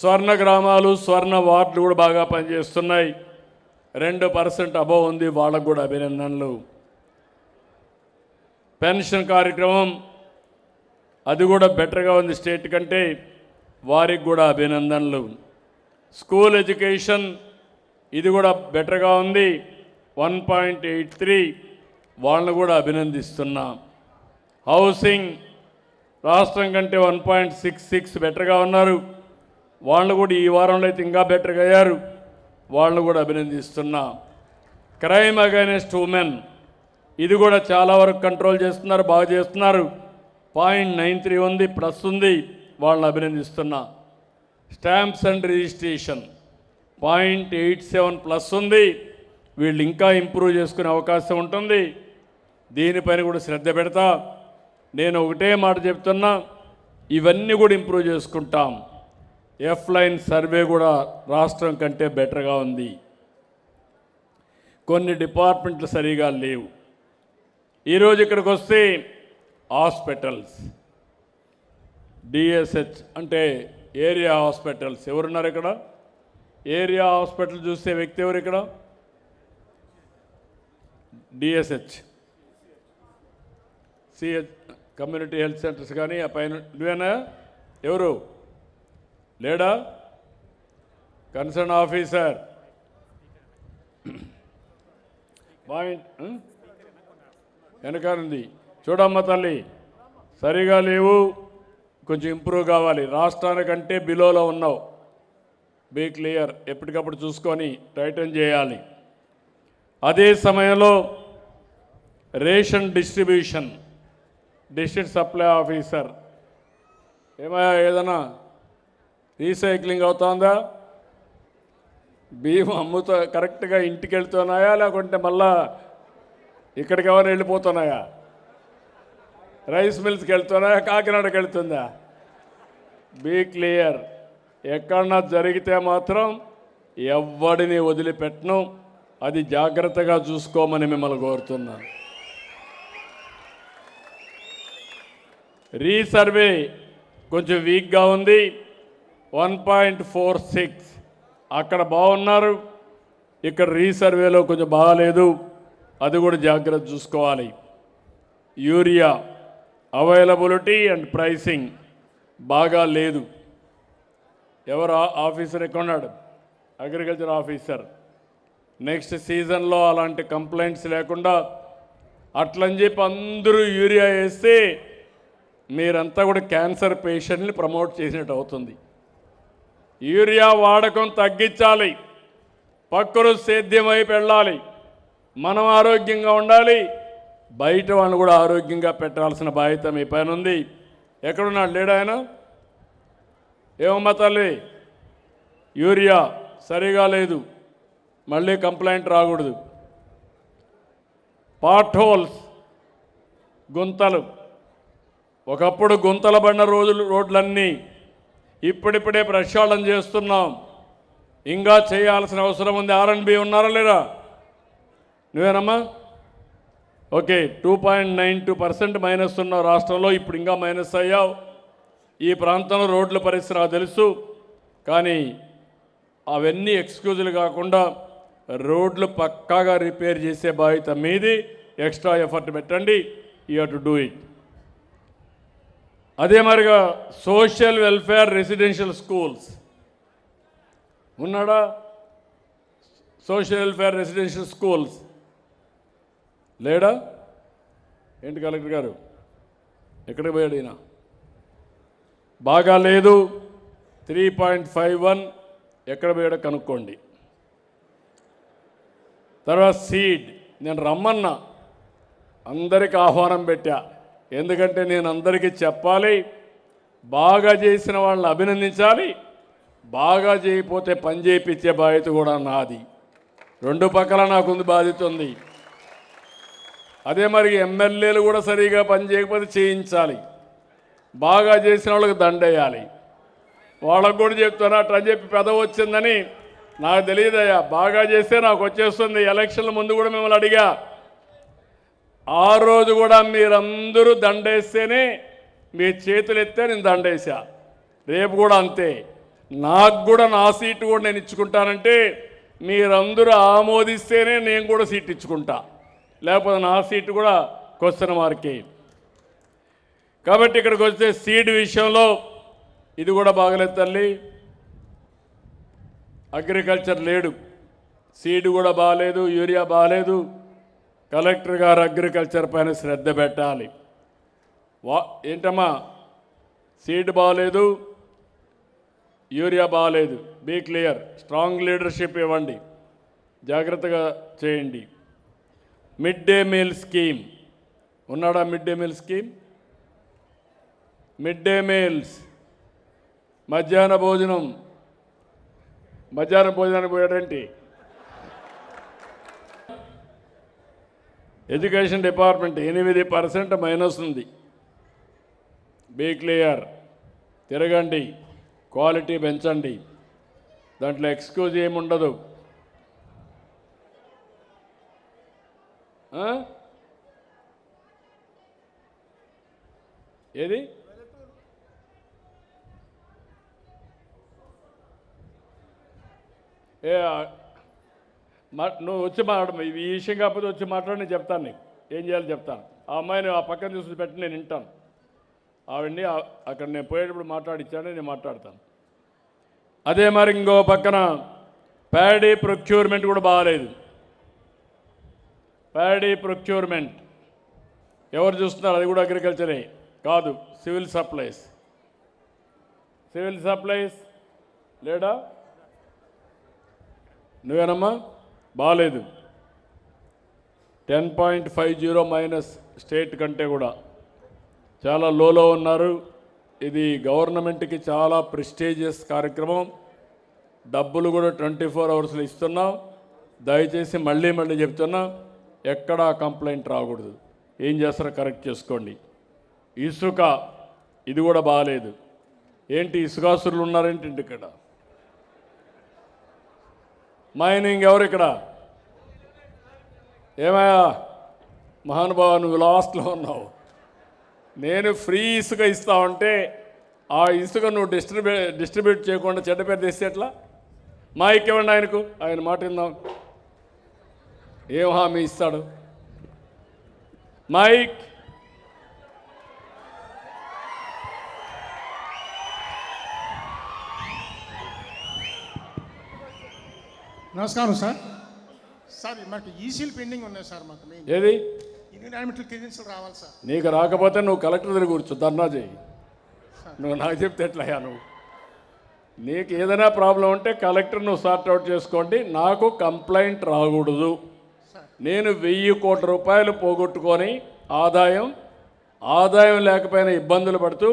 A: స్వర్ణ గ్రామాలు, స్వర్ణ వార్డులు కూడా బాగా పనిచేస్తున్నాయి. 2% అబోవ్ ఉంది, వాళ్ళకు కూడా అభినందనలు. పెన్షన్ కార్యక్రమం అది కూడా బెటర్గా ఉంది స్టేట్ కంటే, వారికి కూడా అభినందనలు. స్కూల్ ఎడ్యుకేషన్ ఇది కూడా బెటర్గా ఉంది, 1.83, వాళ్ళని కూడా అభినందిస్తున్నా. హౌసింగ్ రాష్ట్రం కంటే 1.66 బెటర్గా ఉన్నారు, వాళ్ళు కూడా ఈ వారంలో అయితే ఇంకా బెటర్గా అయ్యారు, వాళ్ళని కూడా అభినందిస్తున్నా. క్రైమ్ అగైనెస్ట్ ఉమెన్ ఇది కూడా చాలా వరకు కంట్రోల్ చేస్తున్నారు, బాగా చేస్తున్నారు. 0.93 ఉంది, ప్లస్ ఉంది, వాళ్ళని అభినందిస్తున్నా. స్టాంప్స్ అండ్ రిజిస్ట్రేషన్ 0.87 ప్లస్ ఉంది, వీళ్ళు ఇంకా ఇంప్రూవ్ చేసుకునే అవకాశం ఉంటుంది. దీనిపైన కూడా శ్రద్ధ పెడతా. నేను ఒకటే మాట చెప్తున్నా, ఇవన్నీ కూడా ఇంప్రూవ్ చేసుకుంటాం. ఎఫ్లైన్ సర్వే కూడా రాష్ట్రం కంటే బెటర్గా ఉంది. కొన్ని డిపార్ట్మెంట్లు సరిగా లేవు. ఈరోజు ఇక్కడికి వస్తే హాస్పిటల్స్, డిఎస్హెచ్ అంటే ఏరియా హాస్పిటల్స్, ఎవరున్నారు ఇక్కడ? ఏరియా హాస్పిటల్ చూసే వ్యక్తి ఎవరు ఇక్కడ? DSH, CH, community health centres కానీ ఆ పైన నువ్వేనా? ఎవరు లేడా? కన్సర్న్ ఆఫీసర్ వెనకానుంది చూడమ్మ తల్లి, సరిగా లేవు, కొంచెం ఇంప్రూవ్ కావాలి. రాష్ట్రానికంటే బిలోలో ఉన్నావు, బీ క్లియర్, ఎప్పటికప్పుడు చూసుకొని టైటన్ చేయాలి. అదే సమయంలో ration distribution, district supply officer ఏమయ్యా, ఏదైనా రీసైక్లింగ్ అవుతుందా? బియ్యం అమ్ముతా కరెక్ట్గా ఇంటికి వెళ్తున్నాయా, లేకుంటే మళ్ళా ఇక్కడికి ఎవరైనా వెళ్ళిపోతున్నాయా? రైస్ మిల్స్కి వెళ్తున్నాయా, కాకినాడకి వెళ్తుందా? Be clear. ఎక్కడన్నా జరిగితే మాత్రం ఎవ్వడిని వదిలిపెట్టను, అది జాగ్రత్తగా చూసుకోమని మిమ్మల్ని కోరుతున్నాను. రీసర్వే కొంచెం వీక్గా ఉంది, 1.46, అక్కడ బాగున్నారు, ఇక్కడ రీసర్వేలో కొంచెం బాగాలేదు, అది కూడా జాగ్రత్త చూసుకోవాలి. యూరియా అవైలబిలిటీ అండ్ ప్రైసింగ్ బాగా లేదు. ఎవరు ఆఫీసర్ ఎక్కడున్నాడు? Agriculture officer. నెక్స్ట్ సీజన్లో అలాంటి కంప్లైంట్స్ లేకుండా అట్లని చెప్పి అందరూ యూరియా వేస్తే మీరంతా కూడా క్యాన్సర్ పేషెంట్ని ప్రమోట్ చేసినట్టు అవుతుంది. యూరియా వాడకం తగ్గించాలి, పక్కరు సేద్యం వైపు వెళ్ళాలి, మనం ఆరోగ్యంగా ఉండాలి, బయట వాళ్ళు కూడా ఆరోగ్యంగా పెట్టాల్సిన బాధ్యత మీ పైన ఉంది. ఎక్కడున్నాడు? లేడు ఆయన? ఏమమ్మా తల్లి, యూరియా సరిగా లేదు, మళ్ళీ కంప్లైంట్ రాకూడదు. పాట్ హోల్స్, గుంతలు, ఒకప్పుడు గుంతల పడిన రోడ్లన్నీ ఇప్పుడిప్పుడే ప్రక్షాళన చేస్తున్నాం, ఇంకా చేయాల్సిన అవసరం ఉంది. R&B ఉన్నారా లేరా? నువ్వేనమ్మా? ఓకే, 2.92% మైనస్ ఉన్న రాష్ట్రంలో ఇప్పుడు ఇంకా మైనస్ అయ్యావు. ఈ ప్రాంతంలో రోడ్ల పరిస్థితి నాకు తెలుసు, కానీ అవన్నీ ఎక్స్క్యూజులు కాకుండా రోడ్లు పక్కాగా రిపేర్ చేసే బాధ్యత మీది. ఎక్స్ట్రా ఎఫర్ట్ పెట్టండి. You have to do it. అదే మరిగా సోషల్ వెల్ఫేర్ రెసిడెన్షియల్ స్కూల్స్ ఉన్నాడా? సోషల్ వెల్ఫేర్ రెసిడెన్షియల్ స్కూల్స్ లేడా? ఏంటి కలెక్టర్ గారు ఎక్కడికి పోయాడు ఈయన? బాగా లేదు. 3.51 ఎక్కడ పోయాడో కనుక్కోండి. తర్వాత సీడ్ నేను రమ్మన్నా, అందరికి ఆహ్వానం పెట్టా. ఎందుకంటే నేను అందరికీ చెప్పాలి, బాగా చేసిన వాళ్ళని అభినందించాలి, బాగా చేయకపోతే పని చేయించే బాధ్యత కూడా నాది. రెండు పక్కల నాకుంది బాధ్యత ఉంది. అదే మరి ఎమ్మెల్యేలు కూడా సరిగా పని చేయకపోతే చేయించాలి, బాగా చేసిన వాళ్ళకి దండేయాలి. వాళ్ళకు కూడా చెప్తున్నా, అట్లా చెప్పి పెదవి వచ్చిందని నాకు తెలియదయ్యా. బాగా చేస్తే నాకు వచ్చేస్తుంది. ఎలక్షన్ల ముందు కూడా మిమ్మల్ని అడిగా, ఆ రోజు కూడా మీరందరూ దండేస్తేనే మీ చేతులు ఎత్తే నేను దండేసా. రేపు కూడా అంతే. నాకు కూడా నా సీటు కూడా నేను ఇచ్చుకుంటానంటే మీరందరూ ఆమోదిస్తేనే నేను కూడా సీట్ ఇచ్చుకుంటా, లేకపోతే నా సీటు కూడా క్వశ్చన్ మార్కే. కాబట్టి ఇక్కడికి వస్తే సీడ్ విషయంలో ఇది కూడా బాగలేదు తల్లి. అగ్రికల్చర్ లేడు, సీడ్ కూడా బాగాలేదు, యూరియా బాగాలేదు. కలెక్టర్ గారు అగ్రికల్చర్ పైన శ్రద్ధ పెట్టాలి. ఏంటమ్మా, సీడ్ బాగాలేదు, యూరియా బాగాలేదు. Be clear. స్ట్రాంగ్ లీడర్షిప్ ఇవ్వండి, జాగ్రత్తగా చేయండి. మిడ్ డే మీల్ స్కీమ్ ఉన్నాడా? Mid day meal scheme, mid day meals, మధ్యాహ్న భోజనానికి పోయాడంటే ఎడ్యుకేషన్ డిపార్ట్మెంట్ 8% మైనస్ ఉంది. Be clear. తిరగండి, క్వాలిటీ పెంచండి, దాంట్లో ఎక్స్క్యూజ్ ఏముండదు. ఏది నువ్వు వచ్చి మాట్లాడు. ఈ విషయం కాకపోతే వచ్చి మాట్లాడి నేను చెప్తాను, నీకు ఏం చేయాలో చెప్తాను. ఆ అమ్మాయిని ఆ పక్కన చూసి పెట్టి నేను వింటాను. ఆవిడ్ని అక్కడ నేను పోయేటప్పుడు మాట్లాడిచ్చాను, నేను మాట్లాడతాను. అదే మరి ఇంకో పక్కన ప్యాడీ ప్రొక్యూర్మెంట్ కూడా బాగాలేదు. ప్యాడీ ప్రొక్యూర్మెంట్ ఎవరు చూస్తున్నారు? అది కూడా అగ్రికల్చరే కాదు, సివిల్ సప్లైస్. సివిల్ సప్లైస్ లేడా? నువ్వేనమ్మా? బాగాలేదు. 10.50 మైనస్ స్టేట్ కంటే కూడా చాలా లోలో ఉన్నారు. ఇది గవర్నమెంట్కి చాలా ప్రెస్టీజియస్ కార్యక్రమం. డబ్బులు కూడా 24 అవర్స్లో ఇస్తున్నాం. దయచేసి మళ్ళీ చెప్తున్నా, ఎక్కడా కంప్లైంట్ రాకూడదు. ఏం చేస్తారో కరెక్ట్ చేసుకోండి. ఇసుక ఇది కూడా బాగాలేదు. ఏంటి ఇసుకాసురులు ఉన్నారేంటి ఇక్కడ? మైనింగ్ ఎవరు ఇక్కడ? ఏమయ్యా మహానుభావ, నువ్వు లాస్ట్లో ఉన్నావు. నేను ఫ్రీ ఇసుక ఇస్తా ఉంటే ఆ ఇసుక నువ్వు డిస్ట్రిబ్యూట్ చేయకుండా చెడ్డ పేరు తెస్తే ఎట్లా? మైక్ ఇవ్వండి ఆయనకు, ఆయన మాట విందాం. ఏం హామీ ఇస్తాడు? మైక్.
B: నమస్కారం సార్. సార్ మాకు ఈసీలు పెండింగ్ ఉన్నాయి సార్. మాకు
A: ఏది
B: ఎన్విరాన్మెంటల్ క్లియరెన్స్లు రావాలి సార్.
A: నీకు రాకపోతే నువ్వు కలెక్టర్ దగ్గర కూర్చో, ధర్నా చేయి. నువ్వు నాకు చెప్తే ఎట్లయ్యా? నీకు ఏదైనా ప్రాబ్లం ఉంటే కలెక్టర్ నువ్వు సార్ట్అవుట్ చేసుకోండి. నాకు కంప్లైంట్ రాకూడదు. నేను 1000 కోట్ల రూపాయలు పోగొట్టుకొని ఆదాయం లేకపోయినా ఇబ్బందులు పడుతూ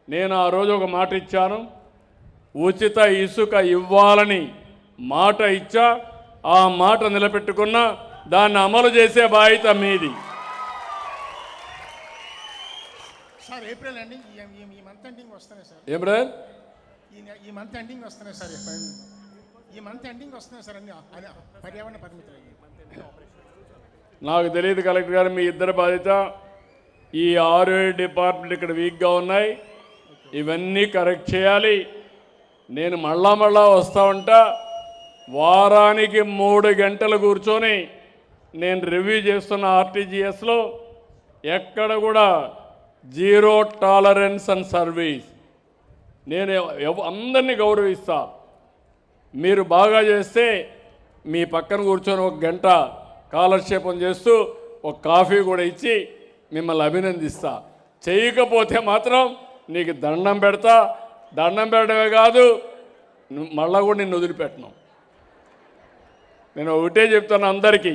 A: నేను ఆ రోజు ఒక మాట ఇచ్చాను, ఉచిత ఇసుక ఇవ్వాలని మాట ఇచ్చా. ఆ మాట నిలబెట్టుకున్నా, దాన్ని అమలు చేసే బాధ్యత మీది.
B: సార్ ఏప్రిల్ అండి, ఈ మంత్ ఎండింగ్ వస్తున్నాయి సార్.
A: ఏం బ్రదర్?
B: ఈ మంత్ ఎండింగ్ వస్తున్నాయి సార్. ఈ మంత్ ఎండింగ్ వస్తున్నాయి సార్ అన్ని పర్యావరణ పరిమితులు.
A: నాకు తెలియదు కలెక్టర్ గారు, మీ ఇద్దరు బాధ్యత. ఈ 6 డిపార్ట్మెంట్ ఇక్కడ వీక్గా ఉన్నాయి, ఇవన్నీ కరెక్ట్ చేయాలి. నేను మళ్ళా వస్తూ ఉంటా. వారానికి 3 గంటలు కూర్చొని నేను రివ్యూ చేస్తున్న ఆర్టీజీఎస్లో ఎక్కడ కూడా జీరో టాలరెన్స్ అండ్ సర్వీస్. నేను అందరినీ గౌరవిస్తా. మీరు బాగా చేస్తే మీ పక్కన కూర్చొని 1 గంట కాలక్షేపం చేస్తూ ఒక కాఫీ కూడా ఇచ్చి మిమ్మల్ని అభినందిస్తా. చేయకపోతే మాత్రం నీకు దండం పెడతా. దండం పెట్టడమే కాదు, మళ్ళా కూడా నిన్ను వదిలిపెట్టను. నేను ఒకటే చెప్తాను అందరికీ,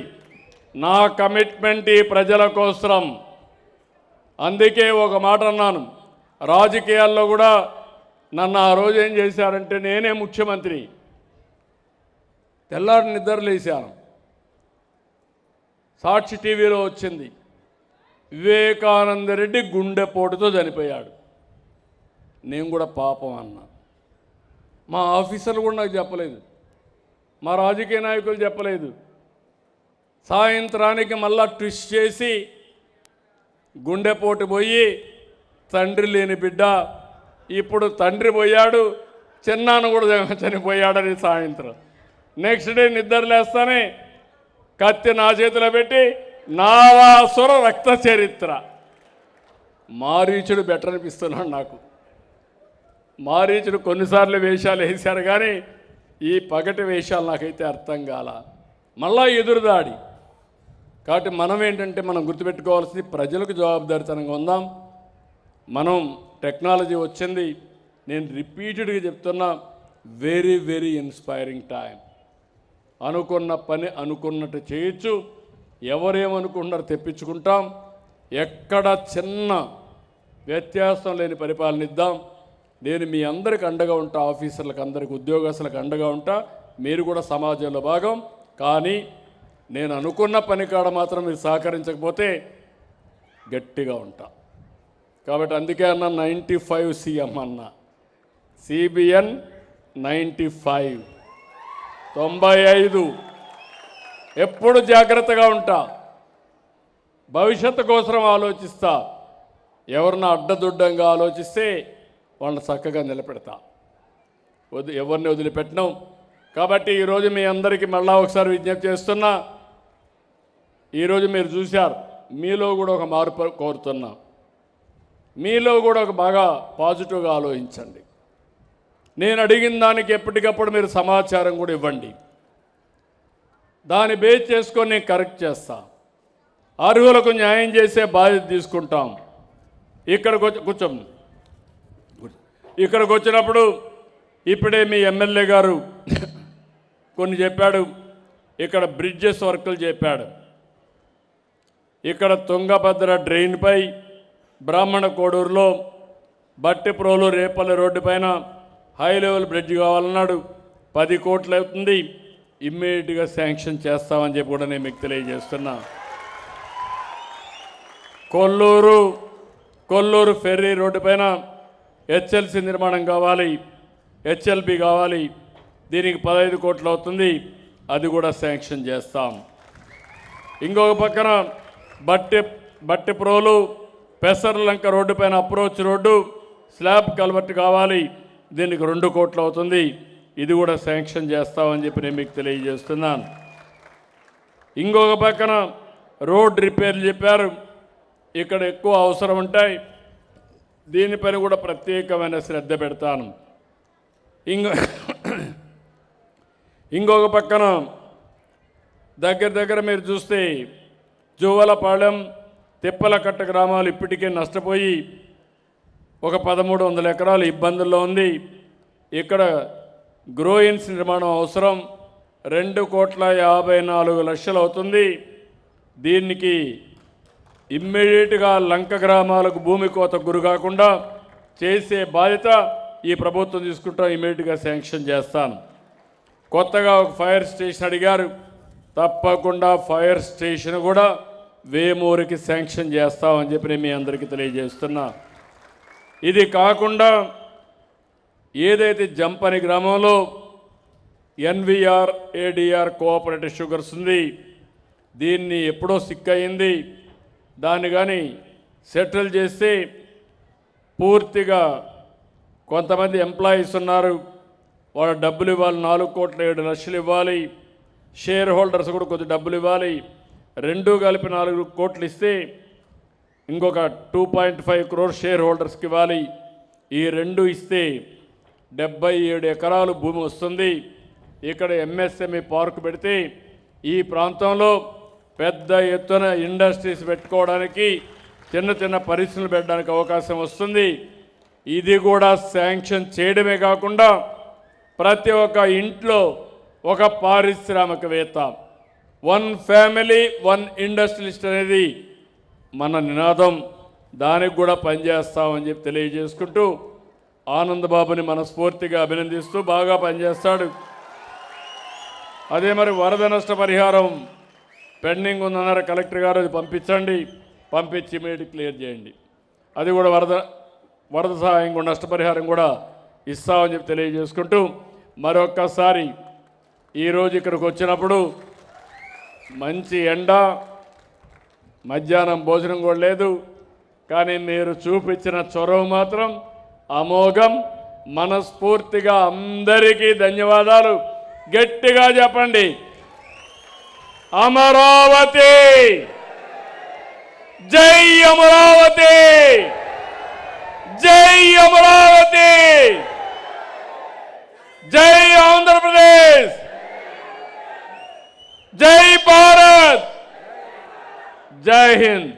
A: నా కమిట్మెంట్ ఈ ప్రజల కోసం. అందుకే ఒక మాట అన్నాను, రాజకీయాల్లో కూడా నన్ను ఆ రోజు ఏం చేశారంటే, నేనే ముఖ్యమంత్రి, తెల్లారి నిద్రలేశాను. సాక్షి టీవీలో వచ్చింది, వివేకానంద రెడ్డి గుండెపోటుతో చనిపోయాడు. నేను కూడా పాపం అన్నా. మా ఆఫీసర్లు కూడా నాకు చెప్పలేదు, మా రాజకీయ నాయకులు చెప్పలేదు. సాయంత్రానికి మళ్ళా ట్విస్ట్ చేసి గుండెపోటు పోయి తండ్రి లేని బిడ్డ, ఇప్పుడు తండ్రి పోయాడు, చిన్నాన్న కూడా చనిపోయాడని సాయంత్రం. నెక్స్ట్ డే నిద్రలేస్తానే కత్తి నా చేతిలో పెట్టి నావాసుర రక్త చరిత్ర. మారీచుడు బెటర్ అనిపిస్తున్నాడు నాకు. మారీచుడు కొన్నిసార్లు వేషాలు వేశారు, కానీ ఈ పగటి వేషాలు నాకైతే అర్థం కాల. మళ్ళా ఎదురుదాడి. కాబట్టి మనం ఏంటంటే, మనం గుర్తుపెట్టుకోవాల్సింది, ప్రజలకు జవాబుదారీతనంగా ఉందాం. మనం టెక్నాలజీ వచ్చింది, నేను రిపీటెడ్గా చెప్తున్నా, వెరీ వెరీ ఇన్స్పైరింగ్ టైం. అనుకున్న పని అనుకున్నట్టు చేయొచ్చు. ఎవరేమనుకుంటున్నారో తెప్పించుకుంటాం. ఎక్కడ చిన్న వ్యత్యాసం లేని పరిపాలన ఇద్దాం. నేను మీ అందరికి అండగా ఉంటా, ఆఫీసర్లకు అందరికి, ఉద్యోగస్తులకు అండగా ఉంటా. మీరు కూడా సమాజంలో భాగం. కానీ నేను అనుకున్న పని కాడ మాత్రం మీరు సహకరించకపోతే గట్టిగా ఉంటా. కాబట్టి అందుకే అన్న 95 సీఎం అన్న, సిబిఎన్ 95, 95. ఎప్పుడు జాగ్రత్తగా ఉంటా, భవిష్యత్తు కోసం ఆలోచిస్తా. ఎవరిని అడ్డదుడ్డంగా ఆలోచిస్తే వాళ్ళని చక్కగా నిలబెడతా, ఎవరిని వదిలిపెట్టినాం. కాబట్టి ఈరోజు మీ అందరికీ మళ్ళా ఒకసారి విజ్ఞప్తి చేస్తున్నా. ఈరోజు మీరు చూశారు, మీలో కూడా ఒక మార్పు కోరుతున్నా. మీలో కూడా ఒక బాగా పాజిటివ్గా ఆలోచించండి. నేను అడిగిన దానికి ఎప్పటికప్పుడు మీరు సమాచారం కూడా ఇవ్వండి. దాన్ని బేస్ చేసుకొని నేను కరెక్ట్ చేస్తా. అర్హులకు న్యాయం చేసే బాధ్యత తీసుకుంటాం. ఇక్కడికి వచ్చినప్పుడు ఇప్పుడే మీ ఎమ్మెల్యే గారు కొన్ని చెప్పాడు. ఇక్కడ బ్రిడ్జెస్ వర్కులు చెప్పాడు. ఇక్కడ తుంగభద్ర డ్రైన్పై బ్రాహ్మణ కోడూరులో బట్టిప్రోలు రేపల్లి రోడ్డు పైన హై లెవెల్ బ్రిడ్జ్ కావాలన్నాడు. 10 కోట్లు అవుతుంది. ఇమ్మీడియట్గా శాంక్షన్ చేస్తామని చెప్పి కూడా నేను మీకు తెలియజేస్తున్నా. కొల్లూరు ఫెర్రీ రోడ్డు పైన హెచ్ఎల్సి నిర్మాణం కావాలి, హెచ్ఎల్బి కావాలి. దీనికి 15 కోట్లు అవుతుంది. అది కూడా శాంక్షన్ చేస్తాం. ఇంకొక పక్కన బట్టిప్రోలు పెసర్లంక రోడ్డు పైన అప్రోచ్ రోడ్డు స్లాబ్ కల్వర్ట్ కావాలి. దీనికి 2 కోట్లు అవుతుంది. ఇది కూడా శాంక్షన్ చేస్తామని చెప్పి నేను మీకు తెలియజేస్తున్నాను. ఇంకొక పక్కన రోడ్ రిపేర్లు చెప్పారు. ఇక్కడ ఎక్కువ అవసరం ఉంటాయి. దీనిపైన కూడా ప్రత్యేకమైన శ్రద్ధ పెడతాను. ఇంకొక పక్కన దగ్గర మీరు చూస్తే జువ్వలపాలెం, తిప్పలకట్ట గ్రామాలు ఇప్పటికే నష్టపోయి ఒక 1300 ఎకరాలు ఇబ్బందుల్లో ఉంది. ఇక్కడ గ్రోయిన్స్ నిర్మాణం అవసరం. 2,54,00,000 అవుతుంది. దీనికి ఇమ్మీడియట్గా లంక గ్రామాలకు భూమి కోత గురి కాకుండా చేసే బాధ్యత ఈ ప్రభుత్వం తీసుకుంటాం. ఇమ్మీడియట్గా శాంక్షన్ చేస్తాను. కొత్తగా ఒక ఫైర్ స్టేషన్ అడిగారు. తప్పకుండా ఫైర్ స్టేషన్ కూడా వేమూరికి శాంక్షన్ చేస్తామని చెప్పి నేను మీ అందరికీ తెలియజేస్తున్నా. ఇది కాకుండా ఏదైతే జంపని గ్రామంలో ఎన్విఆర్ ఏడిఆర్ కోఆపరేటివ్ షుగర్స్ ఉంది, దీన్ని ఎప్పుడో సిక్ అయింది. దాన్ని కానీ సెటిల్ చేస్తే పూర్తిగా కొంతమంది ఎంప్లాయీస్ ఉన్నారు, వాళ్ళ డబ్బులు ఇవ్వాలి, 4,07,00,000 ఇవ్వాలి. షేర్ హోల్డర్స్ కూడా కొద్ది డబ్బులు ఇవ్వాలి. రెండు కలిపి 4 కోట్లు ఇస్తే ఇంకొక 2.5 crore షేర్ హోల్డర్స్కి ఇవ్వాలి. ఈ రెండు ఇస్తే 77 ఎకరాలు భూమి వస్తుంది. ఇక్కడ ఎంఎస్ఎంఈ పార్క్ పెడితే ఈ ప్రాంతంలో పెద్ద ఎత్తున ఇండస్ట్రీస్ పెట్టుకోవడానికి, చిన్న చిన్న పరిశ్రమలు పెట్టడానికి అవకాశం వస్తుంది. ఇది కూడా శాంక్షన్ చేయడమే కాకుండా ప్రతి ఒక్క ఇంట్లో ఒక పారిశ్రామికవేత్త, 1 ఫ్యామిలీ 1 ఇండస్ట్రియలిస్ట్ అనేది మన నినాదం. దానికి కూడా పనిచేస్తామని చెప్పి తెలియజేసుకుంటూ ఆనందబాబుని మనస్ఫూర్తిగా అభినందిస్తూ బాగా పనిచేస్తాడు. అదే మరి వరద నష్ట పరిహారం పెండింగ్ ఉందన్నారు కలెక్టర్ గారు, అది పంపించండి, పంపించి ఇమీడియట్ క్లియర్ చేయండి. అది కూడా వరద సహాయం కూడా నష్టపరిహారం కూడా ఇస్తామని చెప్పి తెలియజేసుకుంటూ మరొక్కసారి ఈరోజు ఇక్కడికి వచ్చినప్పుడు మంచి ఎండ, మధ్యాహ్నం భోజనం కూడా లేదు, కానీ మీరు చూపించిన చొరవ మాత్రం అమోఘం. మనస్ఫూర్తిగా అందరికీ ధన్యవాదాలు. గట్టిగా చెప్పండి, అమరావతి, జై అమరావతి, జై అమరావతి, జై ఆంధ్రప్రదేశ్, జై భారత్, జై హింద్.